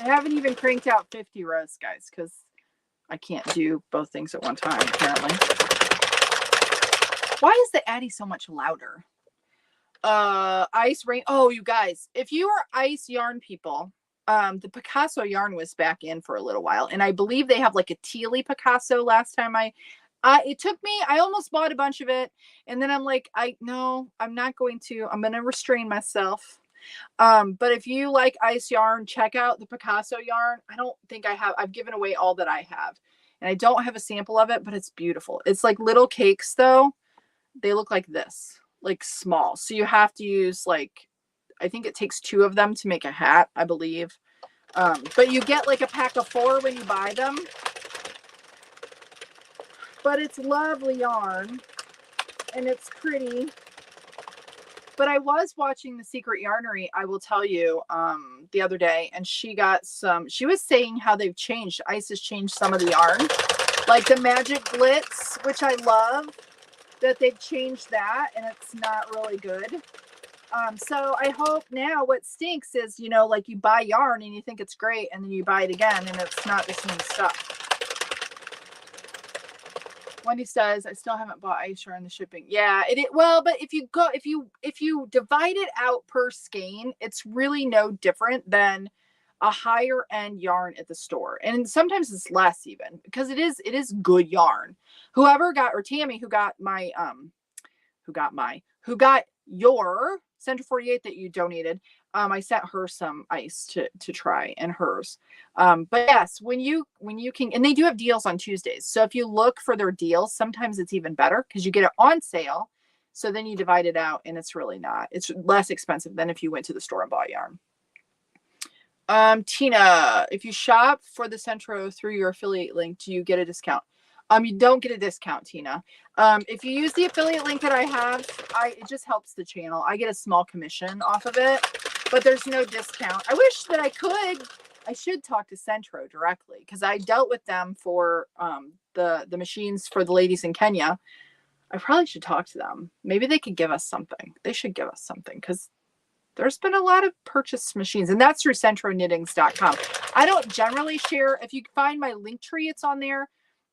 I haven't even cranked out 50 rows, guys, because I can't do both things at one time, apparently. Why is the Addy so much louder? Ice rain. Oh, you guys, if you are ice yarn people, the Picasso yarn was back in for a little while, and I believe they have like a tealy Picasso last time it took me, I almost bought a bunch of it, and then I'm like, no, I'm not going to. I'm going to restrain myself. But if you like ice yarn, check out the Picasso yarn. I don't think I've given away all that I have, and I don't have a sample of it, but it's beautiful. It's like little cakes though. They look like this, like small. So you have to use like, I think it takes 2 of them to make a hat, I believe. But you get like a pack of 4 when you buy them. But it's lovely yarn and it's pretty. But I was watching The Secret Yarnery, I will tell you, the other day, and she was saying how they've changed. Ice has changed some of the yarn, like the Magic Glitz, which I love, that they've changed that, and it's not really good. So I hope now what stinks is, you know, like you buy yarn and you think it's great, and then you buy it again and it's not the same stuff. Wendy says, I still haven't bought ice yarn, the shipping. Yeah, well, but if you divide it out per skein, it's really no different than a higher end yarn at the store. And sometimes it's less even, because it is good yarn. Tammy, who got your Central 48 that you donated, I sent her some ice to try, and hers. But yes, when you can, and they do have deals on Tuesdays. So if you look for their deals, sometimes it's even better because you get it on sale. So then you divide it out, and it's less expensive than if you went to the store and bought yarn. Tina, if you shop for the Centro through your affiliate link, do you get a discount? You don't get a discount, Tina. If you use the affiliate link that I have, it just helps the channel. I get a small commission off of it, but there's no discount. I wish that I could. I should talk to Centro directly, because I dealt with them for the machines for the ladies in Kenya. I probably should talk to them. Maybe they could give us something. They should give us something, because there's been a lot of purchased machines, and that's through centroknittings.com. I don't generally share. If you find my link tree, it's on there.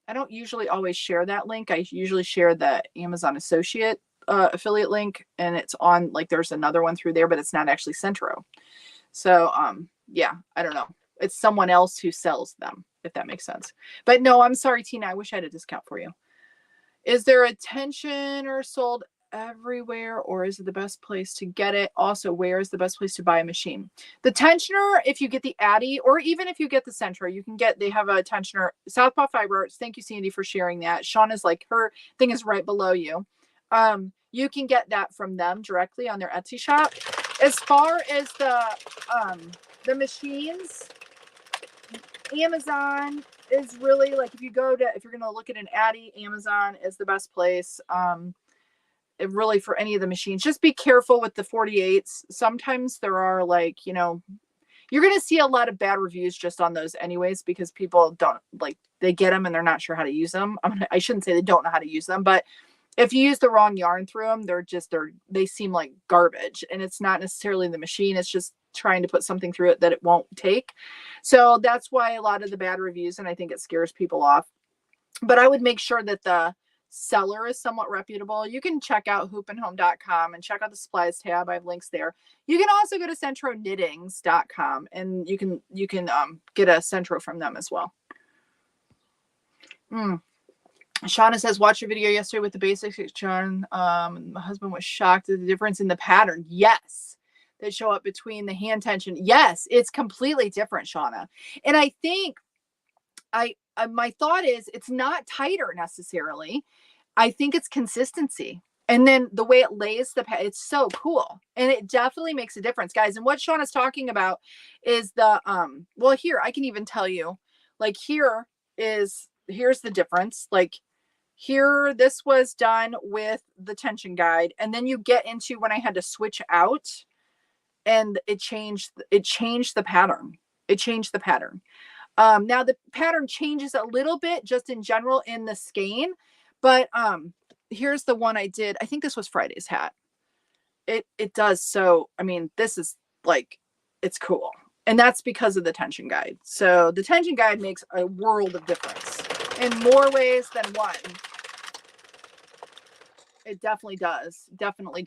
I don't usually always share that link. I usually share the Amazon Associate affiliate link, and it's on, like, there's another one through there, but it's not actually Centro. So, yeah, I don't know. It's someone else who sells them, if that makes sense. But no, I'm sorry, Tina. I wish I had a discount for you. Is there a tensioner sold everywhere, or is it the best place to get it? Also, where is the best place to buy a machine? The tensioner, if you get the Addy, or even if you get the Centro, they have a tensioner. Southpaw Fiber Arts, thank you, Sandy, for sharing that. Shauna's like, her thing is right below you. You can get that from them directly on their Etsy shop. As far as the machines, Amazon is really, like, if you're going to look at an Addy, Amazon is the best place. Really, for any of the machines, just be careful with the 48s. Sometimes there are, like, you know, you're going to see a lot of bad reviews just on those anyways, because people don't, like, they get them and they're not sure how to use them. I shouldn't say they don't know how to use them, but if you use the wrong yarn through them, they seem like garbage, and it's not necessarily the machine. It's just trying to put something through it that it won't take. So that's why a lot of the bad reviews, and I think it scares people off. But I would make sure that the seller is somewhat reputable. You can check out hoopandhome.com and check out the supplies tab. I have links there. You can also go to centroknittings.com, and you can get a Centro from them as well. Shauna says, watch your video yesterday with the basics yarn. My husband was shocked at the difference in the pattern. Yes, that show up between the hand tension. Yes, it's completely different, Shauna. And I think my thought is, it's not tighter necessarily. I think it's consistency. And then the way it lays it's so cool. And it definitely makes a difference, guys. And what Shauna's talking about is well, here, I can even tell you, like, here's the difference. Like, here, this was done with the tension guide. And then you get into when I had to switch out, and it changed the pattern. It changed the pattern. Now the pattern changes a little bit just in general in the skein, but here's the one I did. I think this was Friday's hat. It does. So, I mean, this is, like, it's cool. And that's because of the tension guide. So the tension guide makes a world of difference in more ways than one. It definitely does. Definitely.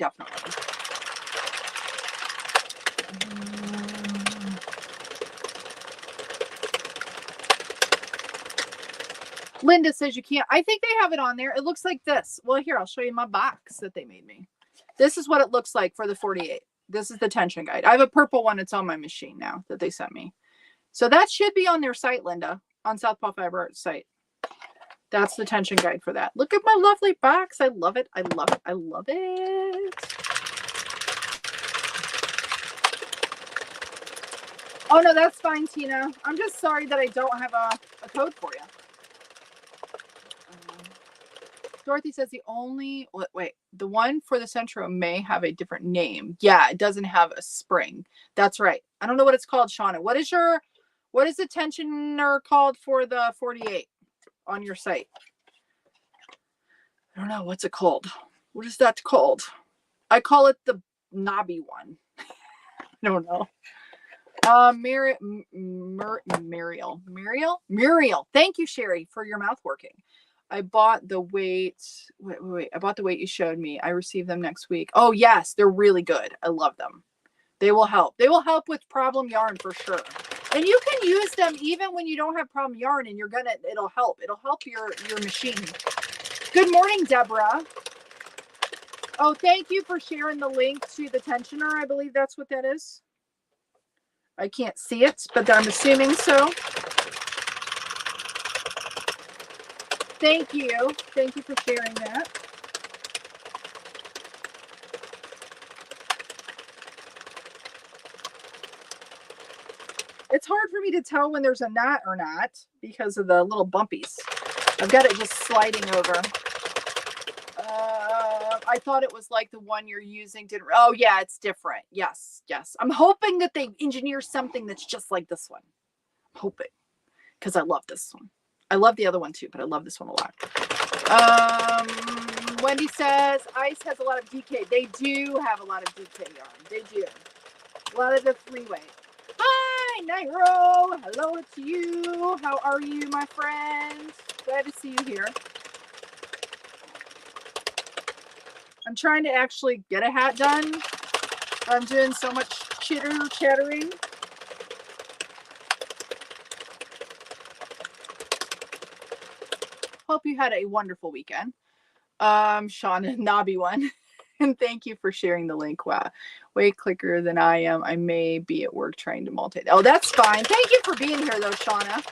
Linda says you can't. I think they have it on there. It looks like this. Well, here, I'll show you my box that they made me. This is what it looks like for the 48. This is the tension guide. I have a purple one. It's on my machine now that they sent me. So that should be on their site, Linda, on Southpaw Fiber Arts site. That's the tension guide for that. Look at my lovely box. I love it. I love it. I love it. Oh, no, that's fine, Tina. I'm just sorry that I don't have a code for you. Dorothy says the only, wait, the one for the Centro may have a different name. Yeah, it doesn't have a spring. That's right. I don't know what it's called, Shauna. What is the tensioner called for the 48 on your site? I don't know. What's it called? What is that called? I call it the knobby one. I don't know. Muriel. Thank you, Cheri, for your mouth working. I bought the weight. Wait. I bought the weight you showed me. I received them next week. Oh, yes. They're really good. I love them. They will help. They will help with problem yarn for sure. And you can use them even when you don't have problem yarn and it'll help. It'll help your machine. Good morning, Deborah. Oh, thank you for sharing the link to the tensioner. I believe that's what that is. I can't see it, but I'm assuming so. Thank you. Thank you for sharing that. It's hard for me to tell when there's a knot or not because of the little bumpies. I've got it just sliding over. I thought it was like the one you're using. Oh, yeah, it's different. Yes. I'm hoping that they engineer something that's just like this one. I'm hoping, because I love this one. I love the other one too, but I love this one a lot. Wendy says ice has a lot of DK. They do have a lot of DK yarn. They do. A lot of the three-way. Hi, Nairo. Hello to you. How are you, my friend? Glad to see you here. I'm trying to actually get a hat done. I'm doing so much chattering. Hope you had a wonderful weekend. Shauna, knobby one. And thank you for sharing the link. Wow, way quicker than I am. I may be at work trying to multitask. Oh, that's fine. Thank you for being here, though, Shauna.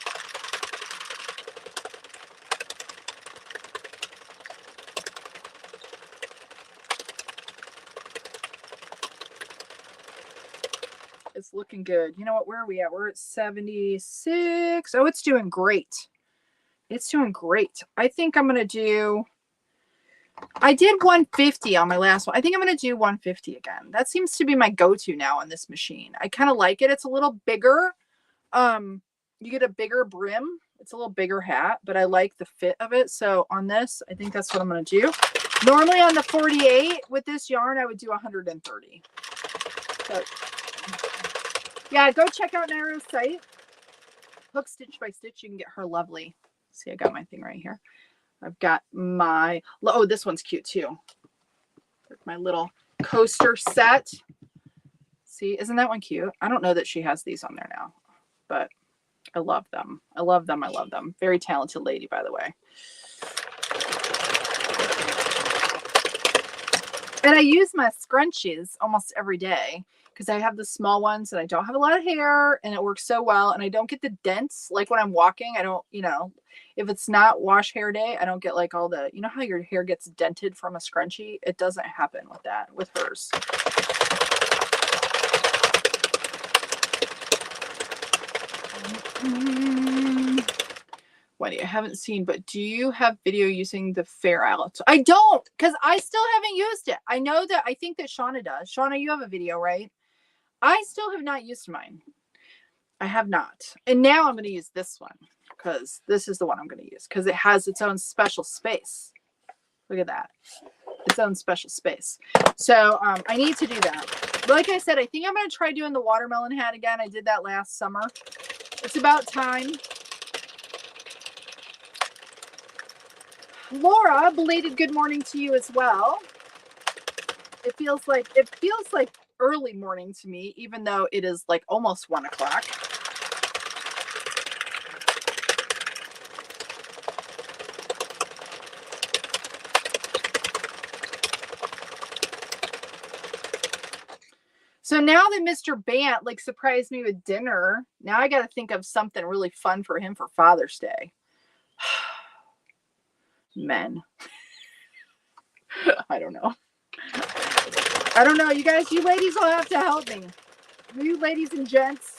It's looking good. You know what? Where are we at? We're at 76. Oh, it's doing great. It's doing great. I think I'm going to do... I did 150 on my last one. I think I'm going to do 150 again. That seems to be my go-to now on this machine. I kind of like it. It's a little bigger. You get a bigger brim. It's a little bigger hat, but I like the fit of it. So on this, I think that's what I'm going to do. Normally on the 48 with this yarn, I would do 130. So, yeah, go check out Nairo's site. Hook stitch by stitch. You can get her lovely. See, I got my thing right here. I've got my, oh, this one's cute too. My little coaster set. See, isn't that one cute? I don't know that she has these on there now, but I love them. I love them. I love them. Very talented lady, by the way. And I use my scrunchies almost every day because I have the small ones and I don't have a lot of hair and it works so well. And I don't get the dents. Like when I'm walking, I don't, if it's not wash hair day, I don't get like all the, how your hair gets dented from a scrunchie? It doesn't happen with that, with hers. Wendy, I haven't seen, but do you have video using the Fair Out? I don't, because I still haven't used it. I know that, I think that Shauna does. Shauna, you have a video, right? I still have not used mine. I have not. And now I'm going to use this one because this is the one I'm going to use because it has its own special space. Look at that. Its own special space. So I need to do that. But like I said, I think I'm going to try doing the watermelon hat again. I did that last summer. It's about time. Laura, belated good morning to you as well. It feels like early morning to me, even though it is like almost 1 o'clock. So now that Mr. Bant like surprised me with dinner, now I got to think of something really fun for him for Father's Day. Men. I don't know. I don't know. You guys, you ladies will have to help me. You ladies and gents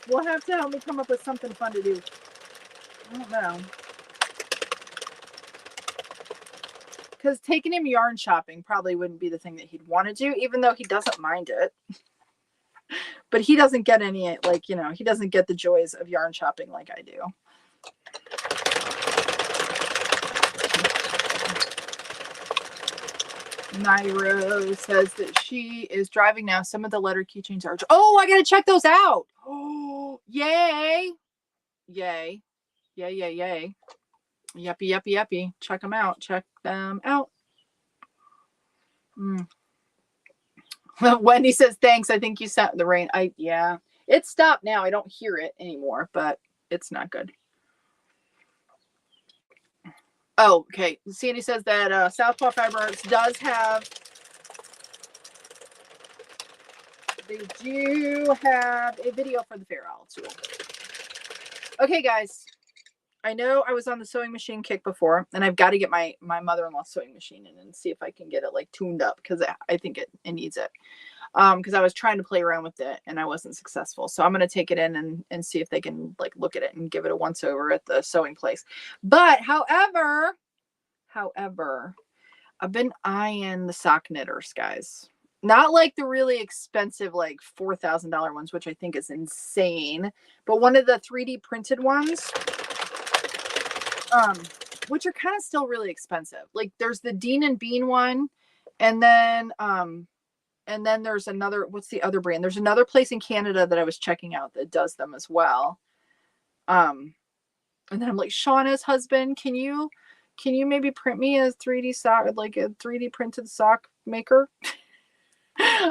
will have to help me come up with something fun to do. I don't know. Because taking him yarn shopping probably wouldn't be the thing that he'd want to do, even though he doesn't mind it. But he doesn't get any, like, you know, he doesn't get the joys of yarn shopping like I do. Nairo says that she is driving now. Some of the letter keychains are... Oh, I got to check those out. Oh, yay. Yay. Yay, yay, yay. Yuppie, yuppie, yuppie. Check them out. Check them out. Wendy says, thanks. I think you sat in the rain. Yeah. It stopped now. I don't hear it anymore, but it's not good. Oh, okay. Sandy says that Southpaw Fiber Arts does have... They do have a video for the Fair Owl tool. Okay, guys. I know I was on the sewing machine kick before, and I've got to get my mother-in-law sewing machine in and see if I can get it like tuned up, because I think it needs it. Because I was trying to play around with it and I wasn't successful. So I'm going to take it in and see if they can like look at it and give it a once over at the sewing place. But however, I've been eyeing the sock knitters, guys. Not like the really expensive, like $4,000 ones, which I think is insane, but one of the 3D printed ones, which are kind of still really expensive. Like there's the Dean and Bean one, and then there's another, what's the other brand? There's another place in Canada that I was checking out that does them as well. And then I'm like, Shauna's husband, can you maybe print me a 3D sock, like a 3D printed sock maker?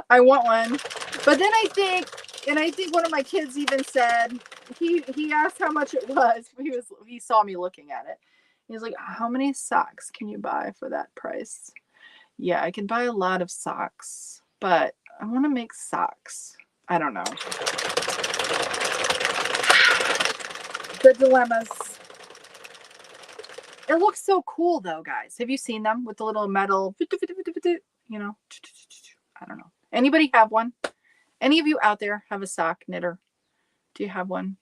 I want one. But then I think one of my kids even said, he asked how much it was. He saw me looking at it. He was like, how many socks can you buy for that price? Yeah, I can buy a lot of socks, but I want to make socks. I don't know. The dilemmas. It looks so cool though, guys. Have you seen them with the little metal, you know? I don't know. Anybody have one? Any of you out there have a sock knitter? Do you have one?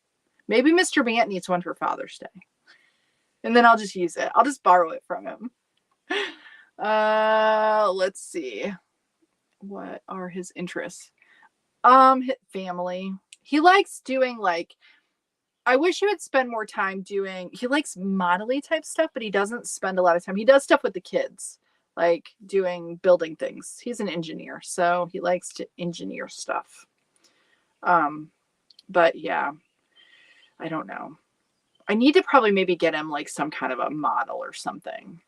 Maybe Mr. Bant needs one for Father's Day. And then I'll just use it. I'll just borrow it from him. Let's see. What are his interests? Family. He likes doing like, I wish he would spend more time doing, he likes modelly type stuff, but he doesn't spend a lot of time. He does stuff with the kids, like building things. He's an engineer, so he likes to engineer stuff. But yeah, I don't know. I need to probably maybe get him like some kind of a model or something.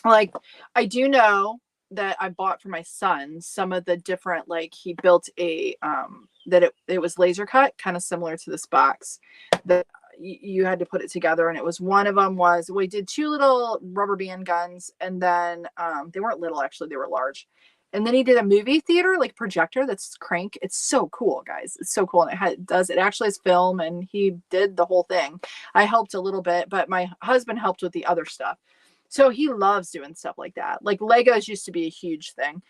Like I do know that I bought for my son some of the different, like he built a, that it was laser cut, kind of similar to this box that you had to put it together. And it was, one of them was, we did 2 little rubber band guns, and then they weren't little, actually, they were large. And then he did a movie theater, like projector that's crank. It's so cool, guys. It's so cool. And it actually has film, and he did the whole thing. I helped a little bit, but my husband helped with the other stuff. So he loves doing stuff like that. Like Legos used to be a huge thing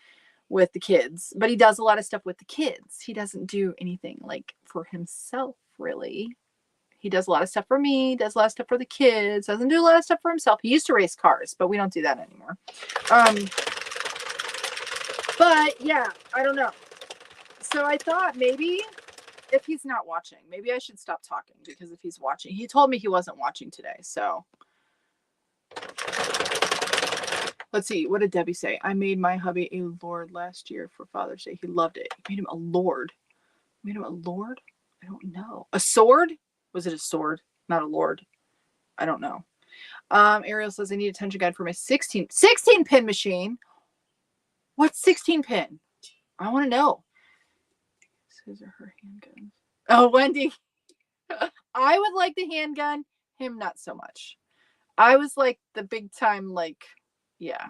with the kids, but he does a lot of stuff with the kids. He doesn't do anything like for himself, really. He does a lot of stuff for me, does a lot of stuff for the kids, doesn't do a lot of stuff for himself. He used to race cars, but we don't do that anymore. But yeah, I don't know. So I thought maybe if he's not watching, maybe I should stop talking, because if he's watching, he told me he wasn't watching today. So let's see. What did Debbie say? I made my hubby a lord last year for Father's Day. He loved it. You made him a lord. You made him a lord? I don't know. A sword? Was it a sword? Not a lord. I don't know. Ariel says I need a tension guide for my 16 pin machine. What's 16 pin? I want to know. These are her handguns. Oh, Wendy. I would like the handgun. Him, not so much. I was like the big time, like, yeah,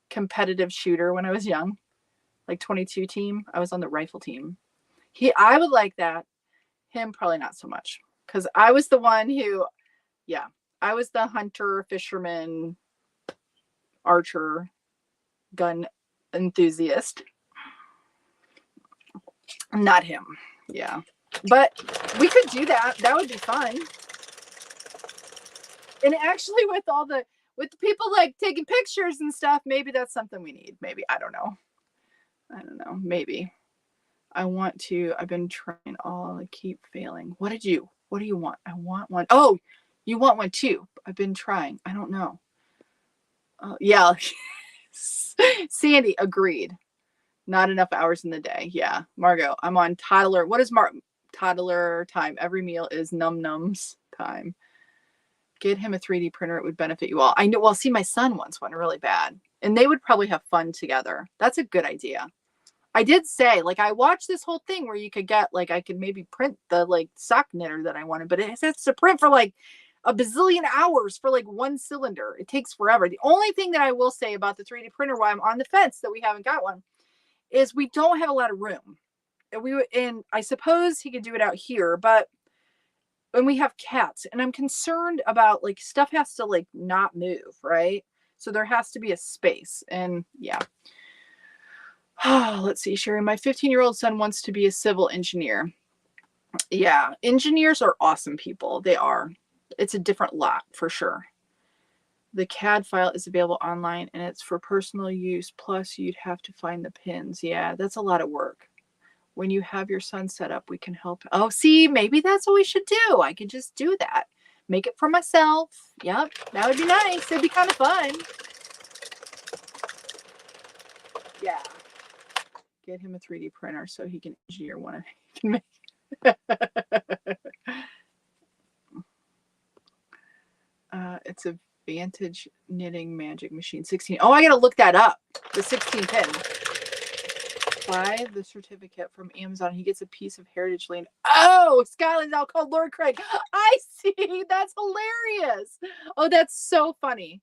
competitive shooter when I was young. Like 22 team. I was on the rifle team. I would like that. Him, probably not so much. Because I was the one who, yeah, I was the hunter, fisherman, archer, gun enthusiast. Not him. Yeah. But we could do that. That would be fun. And actually with the people like taking pictures and stuff, maybe that's something we need. Maybe. I don't know. Maybe. I've been trying all, I keep failing. What do you want? I want one. Oh, you want one too. I've been trying. I don't know. Yeah. Sandy, agreed. Not enough hours in the day. Yeah. Margot, I'm on toddler. What is toddler time? Every meal is num-nums time. Get him a 3D printer. It would benefit you all. I know. Well, see, my son wants one really bad. And they would probably have fun together. That's a good idea. I did say, like, I watched this whole thing where you could get, like, I could maybe print the, like, sock knitter that I wanted. But it has to print for, like, a bazillion hours for, like, one cylinder. It takes forever. The only thing that I will say about the 3D printer while I'm on the fence that we haven't got one is we don't have a lot of room. And I suppose he could do it out here, but when we have cats, and I'm concerned about, like, stuff has to, like, not move, right? So there has to be a space. And yeah. Oh, let's see, Cheri, my 15-year-old son wants to be a civil engineer. Yeah, engineers are awesome people. They are. It's a different lot for sure. The CAD file is available online and it's for personal use. Plus, you'd have to find the pins. Yeah, that's a lot of work. When you have your son set up, we can help. Oh, see, maybe that's what we should do. I could just do that. Make it for myself. Yep, that would be nice. It'd be kind of fun. Yeah. Get him a 3D printer so he can engineer one. He can make. It's a Vantage knitting magic machine 16. Oh, I gotta look that up. The 16 pin. Buy the certificate from Amazon. He gets a piece of heritage land. Oh, Skyland's now called Lord Craig. I see. That's hilarious. Oh, that's so funny.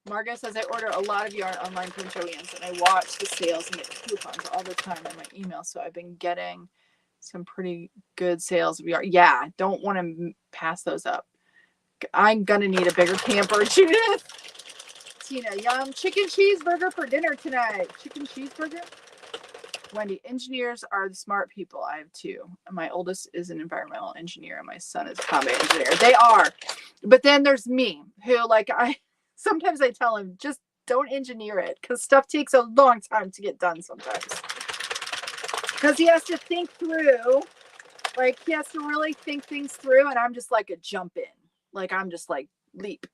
Margot says I order a lot of yarn online from Joann's and I watch the sales and get coupons all the time on my email. So I've been getting some pretty good sales of yarn. Yeah, don't want to pass those up. I'm gonna need a bigger camper, Judith. Tina, yum, chicken cheeseburger for dinner tonight. Chicken cheeseburger? Wendy, engineers are the smart people. I have two. My oldest is an environmental engineer and my son is a combat engineer. They are. But then there's me who, like, sometimes I tell him, just don't engineer it because stuff takes a long time to get done sometimes. Because he has to think through, like, he has to really think things through, and I'm just like a jump in. Like, I'm just like, leap.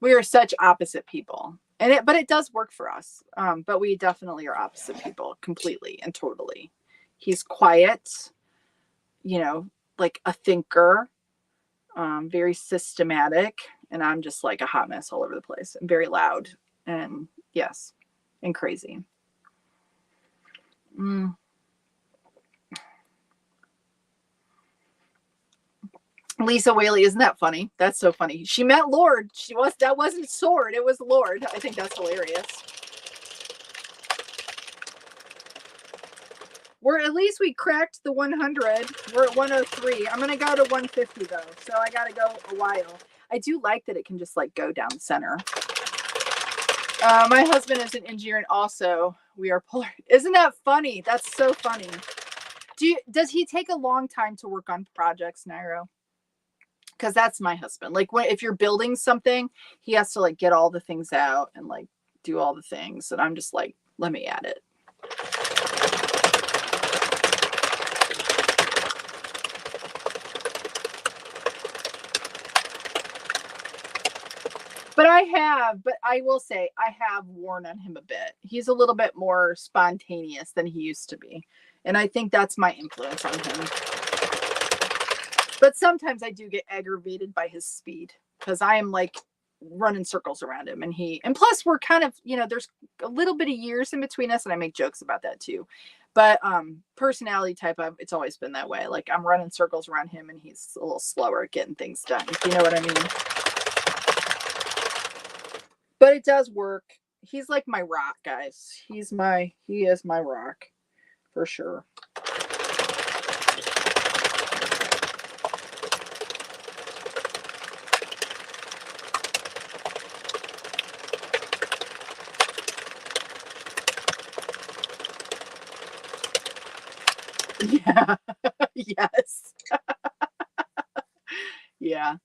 We are such opposite people. But it does work for us. But we definitely are opposite people completely and totally. He's quiet, like a thinker, very systematic. And I'm just like a hot mess all over the place and very loud and yes, and crazy. Lisa Whaley, isn't that funny? That's so funny. She meant Lord. That wasn't sword. It was Lord. I think that's hilarious. At least we cracked the 100. We're at 103. I'm gonna go to 150 though, so I gotta go a while. I do like that it can just like go down center. My husband is an engineer and also we are polar. Isn't that funny? That's so funny. Does he take a long time to work on projects, Nairo? Because that's my husband. Like, if you're building something, he has to like get all the things out and like do all the things. And I'm just like, let me add it. But I will say, I have worn on him a bit. He's a little bit more spontaneous than he used to be. And I think that's my influence on him. But sometimes I do get aggravated by his speed because I am like running circles around him. And plus we're kind of, there's a little bit of years in between us and I make jokes about that too. But personality type, it's always been that way. Like I'm running circles around him and he's a little slower at getting things done. You know what I mean? But it does work. He's like my rock, guys. He is my rock for sure. Yeah. Yes. Yeah.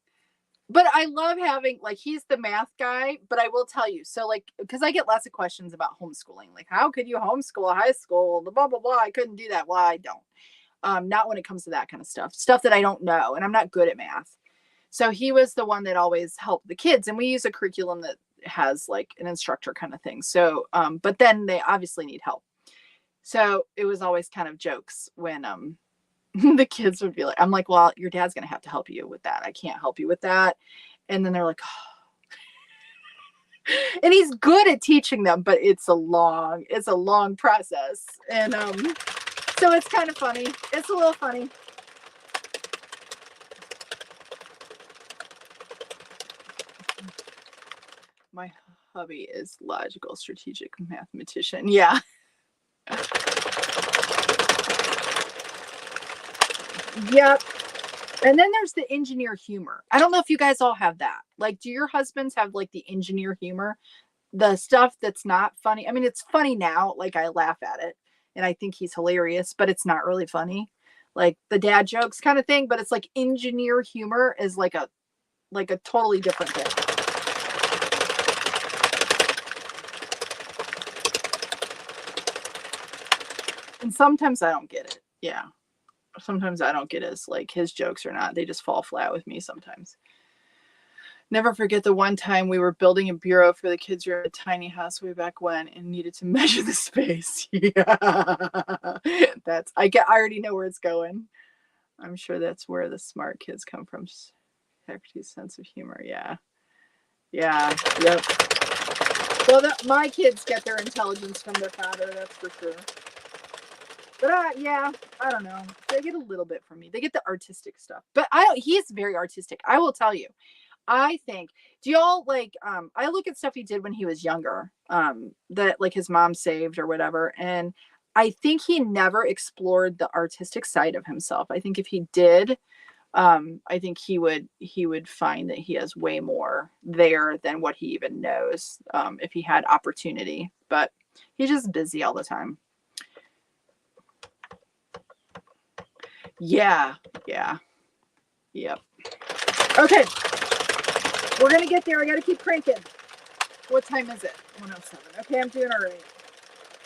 But I love having, like, he's the math guy, but I will tell you, so, like, because I get lots of questions about homeschooling, like, how could you homeschool high school? The blah, blah, blah. I couldn't do that. Well, I don't. Not when it comes to that kind of stuff that I don't know. And I'm not good at math. So he was the one that always helped the kids. And we use a curriculum that has like an instructor kind of thing. So, but then they obviously need help. So it was always kind of jokes when the kids would be like, I'm like, well, your dad's going to have to help you with that. I can't help you with that. And then they're like, oh. And he's good at teaching them, but it's a long process. And so it's kind of funny. It's a little funny. My hubby is logical, strategic mathematician. Yeah. Yep. And then there's the engineer humor. I don't know if you guys all have that. Like, do your husbands have like the engineer humor? The stuff that's not funny. I mean, it's funny now. Like, I laugh at it and I think he's hilarious, but it's not really funny. Like the dad jokes kind of thing, but it's like engineer humor is like a totally different thing. And sometimes I don't get it. Yeah. Sometimes I don't get his, like, his jokes or not. They just fall flat with me sometimes. Never forget the one time we were building a bureau for the kids' room, a tiny house way back when, and needed to measure the space. Yeah. I already know where it's going. I'm sure that's where the smart kids come from. Hector's sense of humor. Yeah. Yeah. Yep. Well, my kids get their intelligence from their father, that's for sure. But yeah, I don't know. They get a little bit from me. They get the artistic stuff. But he's very artistic. I will tell you. I think, do y'all like, I look at stuff he did when he was younger, that like his mom saved or whatever. And I think he never explored the artistic side of himself. I think if he did, I think he would find that he has way more there than what he even knows, if he had opportunity, but he's just busy all the time. Yeah. Yeah. Yep. Okay. We're going to get there. I got to keep cranking. What time is it? 1:07. Okay, I'm doing all right.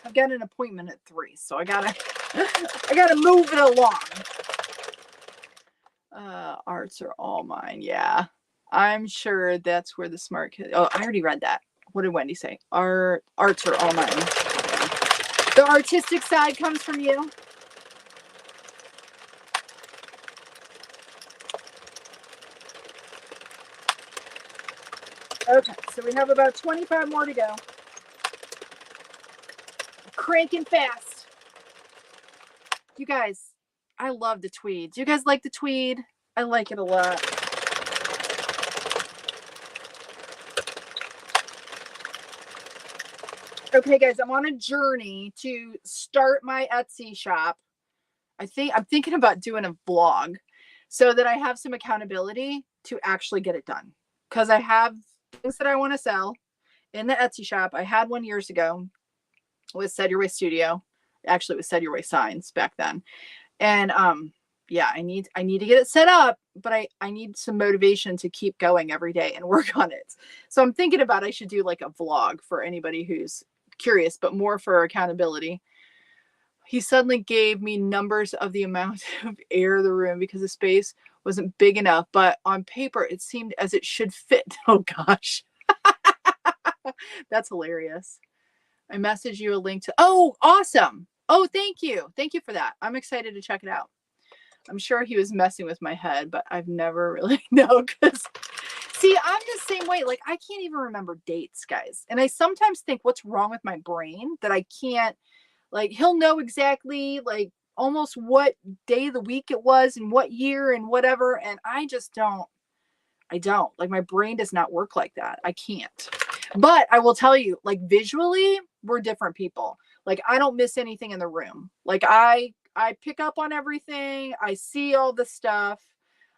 I've got an appointment at 3, so I gotta move it along. Arts are all mine. Yeah. I'm sure that's where the smart kids. Oh, I already read that. What did Wendy say? Arts are all mine. Yeah. The artistic side comes from you. Okay, so we have about 25 more to go. Cranking fast. You guys, I love the tweed. Do you guys like the tweed? I like it a lot. Okay, guys, I'm on a journey to start my Etsy shop. I'm thinking about doing a vlog so that I have some accountability to actually get it done. Because I have things that I want to sell in the Etsy shop. I had one years ago with Set Your Way Studio. Actually, it was Set Your Way Signs back then. And yeah, I need to get it set up, but I need some motivation to keep going every day and work on it. So I'm thinking about I should do like a vlog for anybody who's curious, but more for accountability. He suddenly gave me numbers of the amount of air in the room because the space wasn't big enough, but on paper it seemed as it should fit. Oh gosh. That's hilarious. I messaged you a link to, oh, awesome. Oh, thank you. Thank you for that. I'm excited to check it out. I'm sure he was messing with my head, but I've never really known because see, I'm the same way. Like, I can't even remember dates, guys. And I sometimes think what's wrong with my brain that I can't, like, he'll know exactly like almost what day of the week it was and what year and whatever. And I just don't, like, my brain does not work like that. I can't. But I will tell you, like, visually, we're different people. Like, I don't miss anything in the room. Like, I pick up on everything. I see all the stuff.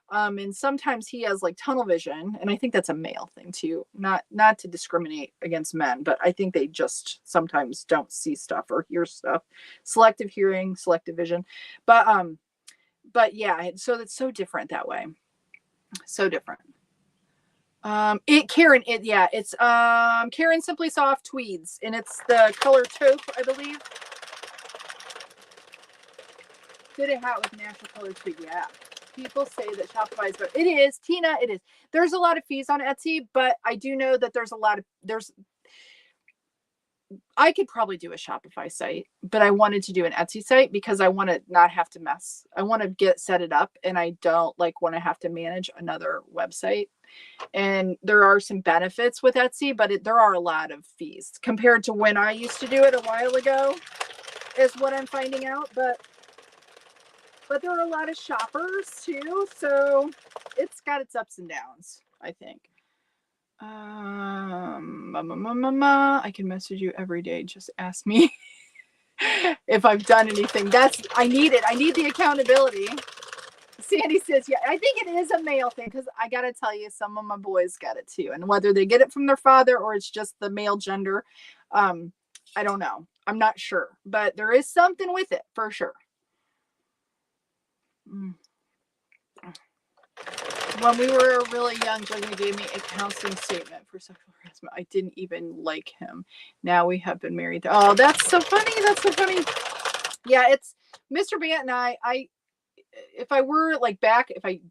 And sometimes he has like tunnel vision, and I think that's a male thing too. Not to discriminate against men, but I think they just sometimes don't see stuff or hear stuff. Selective hearing, selective vision. But yeah, so it's so different that way. So different. It's Karen Simply Soft Tweeds, and it's the color taupe, I believe. Fitted hat with natural color tweed. Yeah. People say that Shopify is better. It is, Tina, it is. There's a lot of fees on Etsy, but I do know that I could probably do a Shopify site, but I wanted to do an Etsy site because I want to not have to mess. I want to set it up, and I don't like want to have to manage another website. And there are some benefits with Etsy, but there are a lot of fees compared to when I used to do it a while ago, is what I'm finding out. But there are a lot of shoppers too, so it's got its ups and downs, I think. I can message you every day. Just ask me if I've done anything. I need it. I need the accountability. Sandy says, yeah, I think it is a male thing, because I got to tell you, some of my boys get it too. And whether they get it from their father or it's just the male gender, I don't know. I'm not sure, but there is something with it for sure. When we were really young, Justin gave me a counseling statement for sexual harassment. I didn't even like him. Now we have been married. Oh, that's so funny. That's so funny. Yeah, it's Mr. Bant and I, if I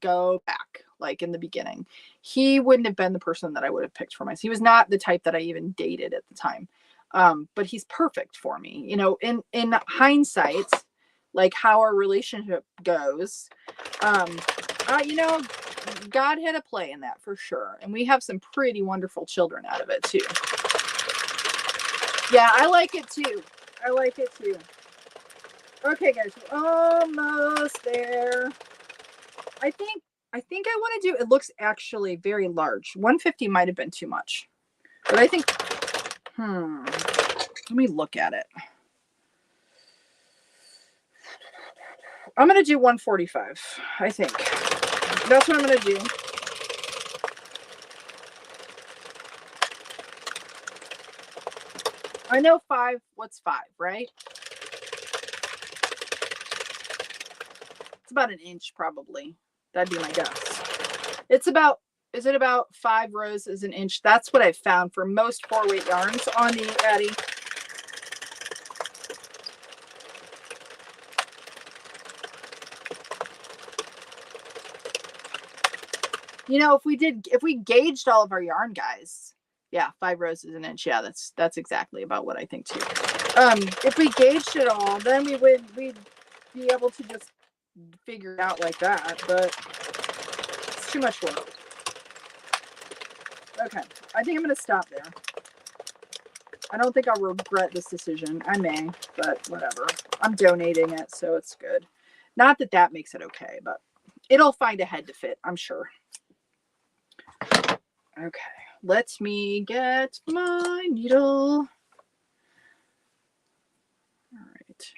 go back, like in the beginning, he wouldn't have been the person that I would have picked for myself. He was not the type that I even dated at the time. But he's perfect for me. You know, in hindsight, like how our relationship goes, you know, God had a play in that for sure. And we have some pretty wonderful children out of it too. Yeah, I like it too. Okay, guys, we're almost there. I think I want to do, it looks actually very large. 150 might have been too much. But I think, let me look at it. I'm going to do 145, I think. That's what I'm going to do. I know 5, what's 5, right? It's about an inch probably. That'd be my guess. It's about, is it about 5 rows is an inch? That's what I've found for most 4-weight yarns on the Addy. You know, if we gauged all of our yarn, guys, yeah, 5 rows is an inch. Yeah, that's exactly about what I think too. If we gauged it all, then we'd be able to just figure it out like that, but it's too much work. Okay, I think I'm going to stop there. I don't think I'll regret this decision. I may, but whatever. I'm donating it, so it's good. Not that that makes it okay, but it'll find a head to fit, I'm sure. Okay, let me get my needle. All right.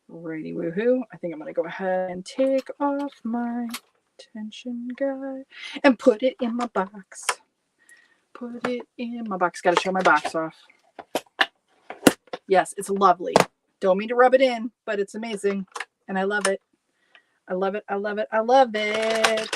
Righty woohoo. I think I'm going to go ahead and take off my tension guide and put it in my box. Put it in my box. Got to show my box off. Yes, it's lovely. Don't mean to rub it in, but it's amazing. And I love it. I love it. I love it. I love it.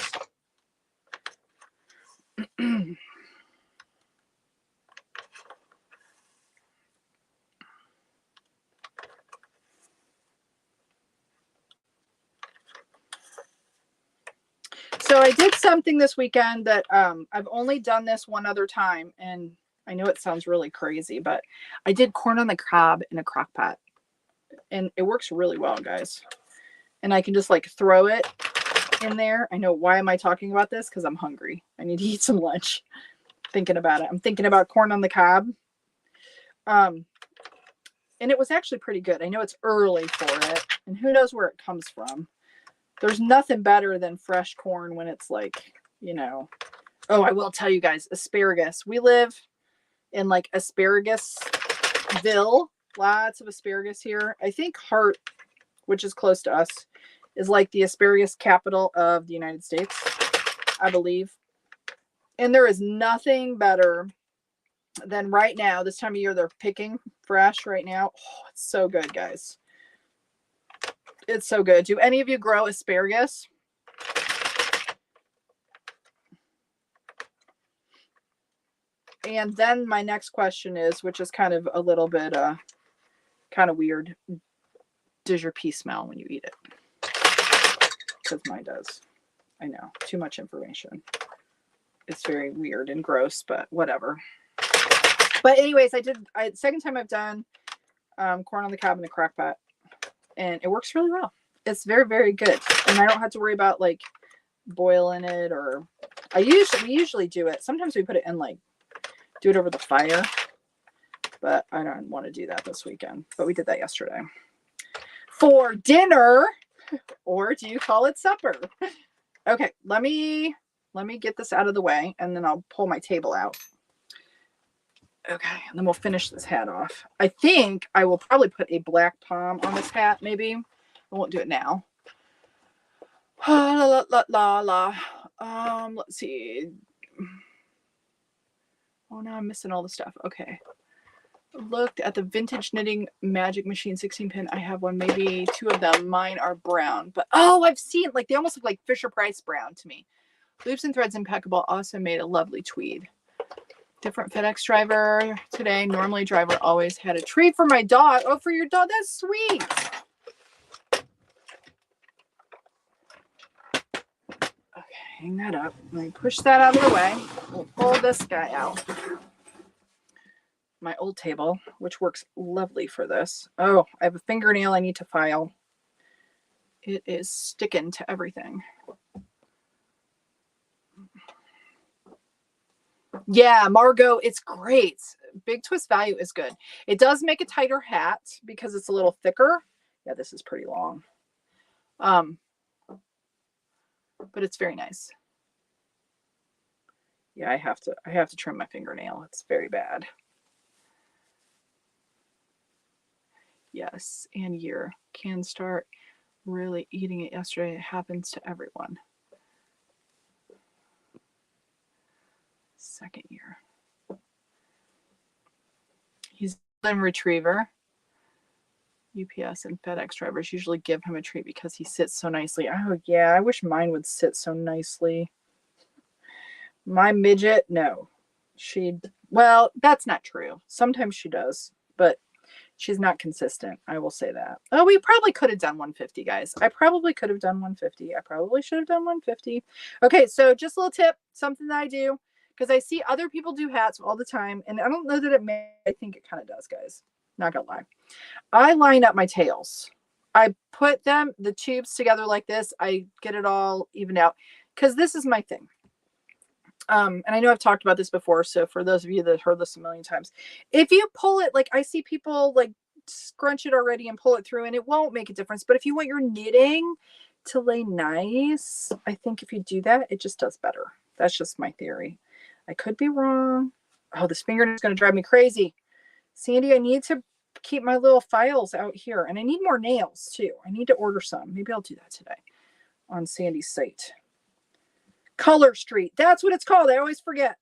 So I did something this weekend that I've only done this one other time, and I know it sounds really crazy, but I did corn on the cob in a crock pot, and it works really well, guys. And I can just like throw it in there. I know, why am I talking about this? Because I'm hungry. I need to eat some lunch. Thinking about it. I'm thinking about corn on the cob. And it was actually pretty good. I know it's early for it, and who knows where it comes from. There's nothing better than fresh corn when it's like, you know. Oh, I will tell you guys, asparagus. We live in like Asparagasville. Lots of asparagus here. I think Hart, which is close to us, is like the asparagus capital of the United States, I believe. And there is nothing better than right now, this time of year, they're picking fresh right now. Oh, it's so good, guys. It's so good. Do any of you grow asparagus? And then my next question is, which is kind of a little bit kind of weird. Does your pea smell when you eat it? Because mine does. I know, too much information. It's very weird and gross, but whatever. But anyways, second time I've done corn on the cob in a crock pot, and it works really well. It's very, very good. And I don't have to worry about like boiling it, or we usually do it. Sometimes we put it in like, do it over the fire, but I don't want to do that this weekend. But we did that yesterday. For dinner, or do you call it supper? Okay, let me get this out of the way, and then I'll pull my table out. Okay, and then we'll finish this hat off. I think I will probably put a black palm on this hat, maybe. I won't do it now. Let's see. Oh, now I'm missing all the stuff. Okay. Looked at the vintage knitting magic machine 16-pin. I have one, maybe two of them. Mine are brown, but oh, I've seen, like, they almost look like Fisher Price brown to me. Loops and threads impeccable. Also made a lovely tweed. Different FedEx driver today. Normally driver always had a treat for my dog. Oh, for your dog. That's sweet. Okay, hang that up. Let me push that out of the way. We'll pull this guy out. My old table, which works lovely for this. Oh, I have a fingernail I need to file. It is sticking to everything. Yeah, Margot, it's great. Big twist value is good. It does make a tighter hat because it's a little thicker. Yeah, this is pretty long. But it's very nice. Yeah, I have to trim my fingernail. It's very bad. Yes, and year can start really eating it yesterday. It happens to everyone. Second year. He's a retriever. UPS and FedEx drivers usually give him a treat because he sits so nicely. Oh yeah, I wish mine would sit so nicely. My midget, no. Well, that's not true. Sometimes she does, but she's not consistent. I will say that. Oh, we probably could have done 150, guys. I probably could have done 150. I probably should have done 150. Okay, so just a little tip, something that I do, because I see other people do hats all the time, and I don't know that it may. I think it kind of does, guys. Not gonna lie. I line up my tails. I put the tubes together like this. I get it all evened out, because this is my thing. And I know I've talked about this before, so for those of you that heard this a million times, if you pull it, like I see people like scrunch it already and pull it through, and it won't make a difference. But if you want your knitting to lay nice, I think if you do that, it just does better. That's just my theory. I could be wrong. Oh, this fingernail is going to drive me crazy. Sandy, I need to keep my little files out here, and I need more nails too. I need to order some. Maybe I'll do that today on Sandy's site. Color Street. That's what it's called. I always forget.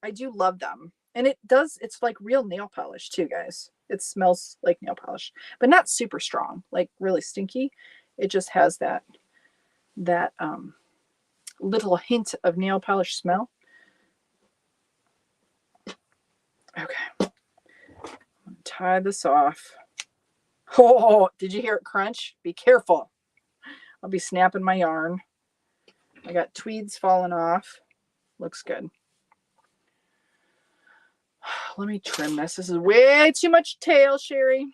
I do love them. And it's like real nail polish too, guys. It smells like nail polish, but not super strong, like really stinky. It just has that little hint of nail polish smell. Okay. I'm gonna tie this off. Oh, did you hear it crunch? Be careful. I'll be snapping my yarn. I got tweeds falling off. Looks good. Let me trim this. This is way too much tail, Cheri.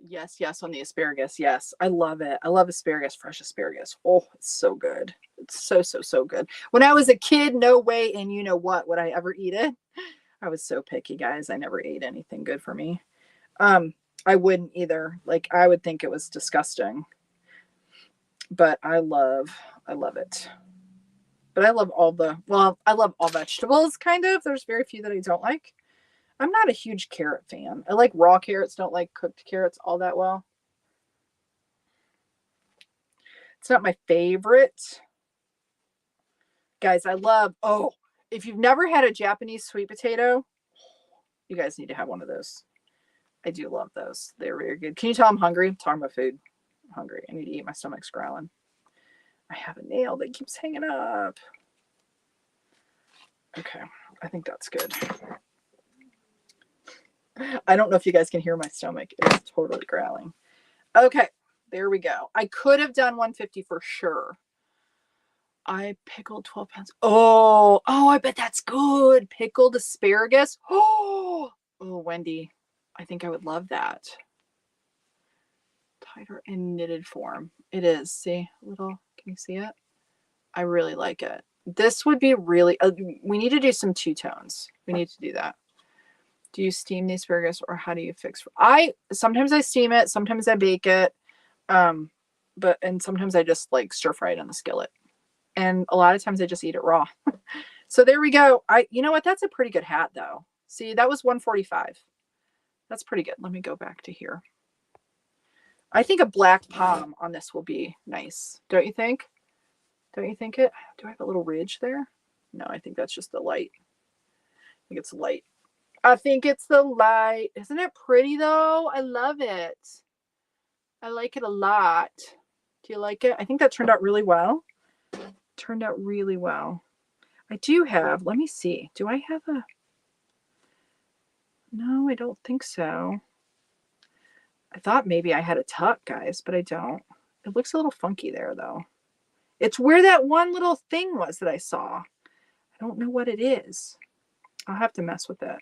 Yes, on the asparagus. Yes, I love it. I love asparagus, fresh asparagus. Oh, it's so good. It's so good. When I was a kid, no way, and you know what, would I ever eat it? I was so picky, guys. I never ate anything good for me. I wouldn't either. Like, I would think it was disgusting. But I love it. But I love I love all vegetables, kind of. There's very few that I don't like. I'm not a huge carrot fan. I like raw carrots, don't like cooked carrots all that well. It's not my favorite. Guys, I love, oh, if you've never had a Japanese sweet potato, you guys need to have one of those. I do love those. They're very good. Can you tell I'm hungry? I'm talking about food. I'm hungry. I need to eat. My stomach's growling. I have a nail that keeps hanging up. Okay, I think that's good. I don't know if you guys can hear my stomach. It's totally growling. Okay, there we go. I could have done 150 for sure. I pickled 12 pounds. Oh, I bet that's good. Pickled asparagus. Oh, Wendy, I think I would love that. Tighter in knitted form. It is. See, a little, can you see it? I really like it. This would be really, we need to do some two-tones. We need to do that. Do you steam the asparagus or how do you fix? Sometimes I steam it. Sometimes I bake it. And sometimes I just like stir fry it on the skillet. And a lot of times I just eat it raw. So there we go. You know what? That's a pretty good hat though. See, that was 145. That's pretty good. Let me go back to here. I think a black palm on this will be nice. Don't you think? Don't you think it? Do I have a little ridge there? No, I think that's just the light. I think it's light. I think it's the light. Isn't it pretty though? I love it. I like it a lot. Do you like it? I think that turned out really well. Turned out really well. I do have, let me see. Do I have a, no, I don't think so. I thought maybe I had a tuck, guys, but I don't. It looks a little funky there though. It's where that one little thing was that I saw. I don't know what it is. I'll have to mess with that.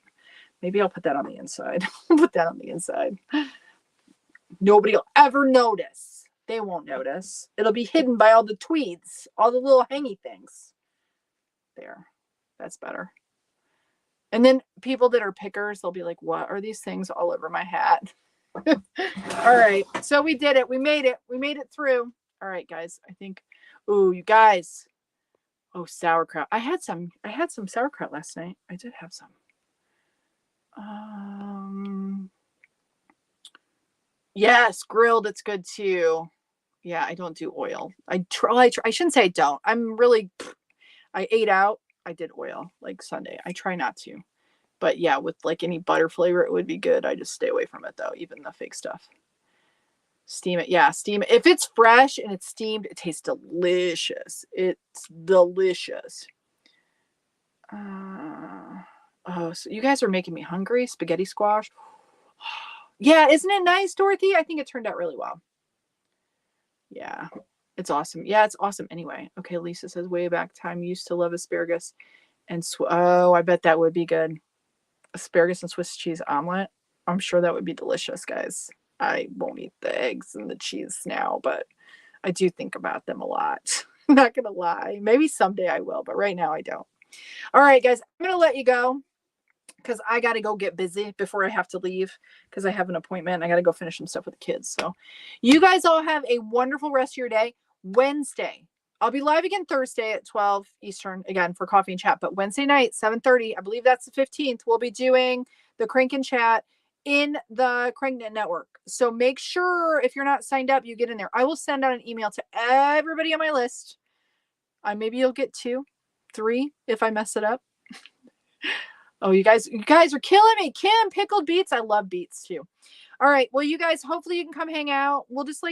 Maybe I'll put that on the inside. Put that on the inside. Nobody will ever notice. They won't notice. It'll be hidden by all the tweeds, all the little hangy things. There. That's better. And then people that are pickers, they'll be like, what are these things all over my hat? All right. So we did it. We made it. We made it through. All right, guys. I think, oh, you guys. Oh, sauerkraut. I had some sauerkraut last night. I did have some. Yes, grilled. It's good too. Yeah, I don't do oil. I shouldn't say I don't. I ate out. I did oil like Sunday. I try not to. But yeah, with like any butter flavor, it would be good. I just stay away from it though, even the fake stuff. Steam it. Yeah, steam it. If it's fresh and it's steamed, it tastes delicious. It's delicious. Oh, so you guys are making me hungry. Spaghetti squash. Yeah, isn't it nice, Dorothy? I think it turned out really well. Yeah, it's awesome. Yeah, it's awesome anyway. Okay, Lisa says way back time used to love asparagus and oh, I bet that would be good. Asparagus and Swiss cheese omelet. I'm sure that would be delicious, guys. I won't eat the eggs and the cheese now, but I do think about them a lot. I'm not gonna lie. Maybe someday I will, but right now I don't. All right, guys, I'm gonna let you go because I got to go get busy before I have to leave because I have an appointment. I got to go finish some stuff with the kids. So you guys all have a wonderful rest of your day. Wednesday, I'll be live again Thursday at 12 Eastern again for coffee and chat. But Wednesday night, 7:30, I believe that's the 15th, we'll be doing the Crank and Chat in the CranKnit network. So make sure if you're not signed up, you get in there. I will send out an email to everybody on my list. Maybe you'll get 2, 3 if I mess it up. Oh, you guys are killing me. Kim, pickled beets. I love beets too. All right. Well, you guys, hopefully you can come hang out. We'll just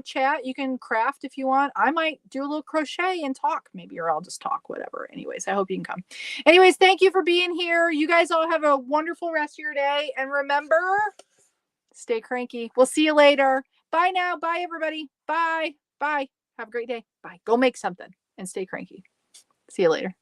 chat. You can craft if you want. I might do a little crochet and talk maybe, or I'll just talk, whatever. Anyways, I hope you can come. Anyways, thank you for being here. You guys all have a wonderful rest of your day. And remember, stay cranky. We'll see you later. Bye now. Bye, everybody. Bye. Bye. Have a great day. Bye. Go make something and stay cranky. See you later.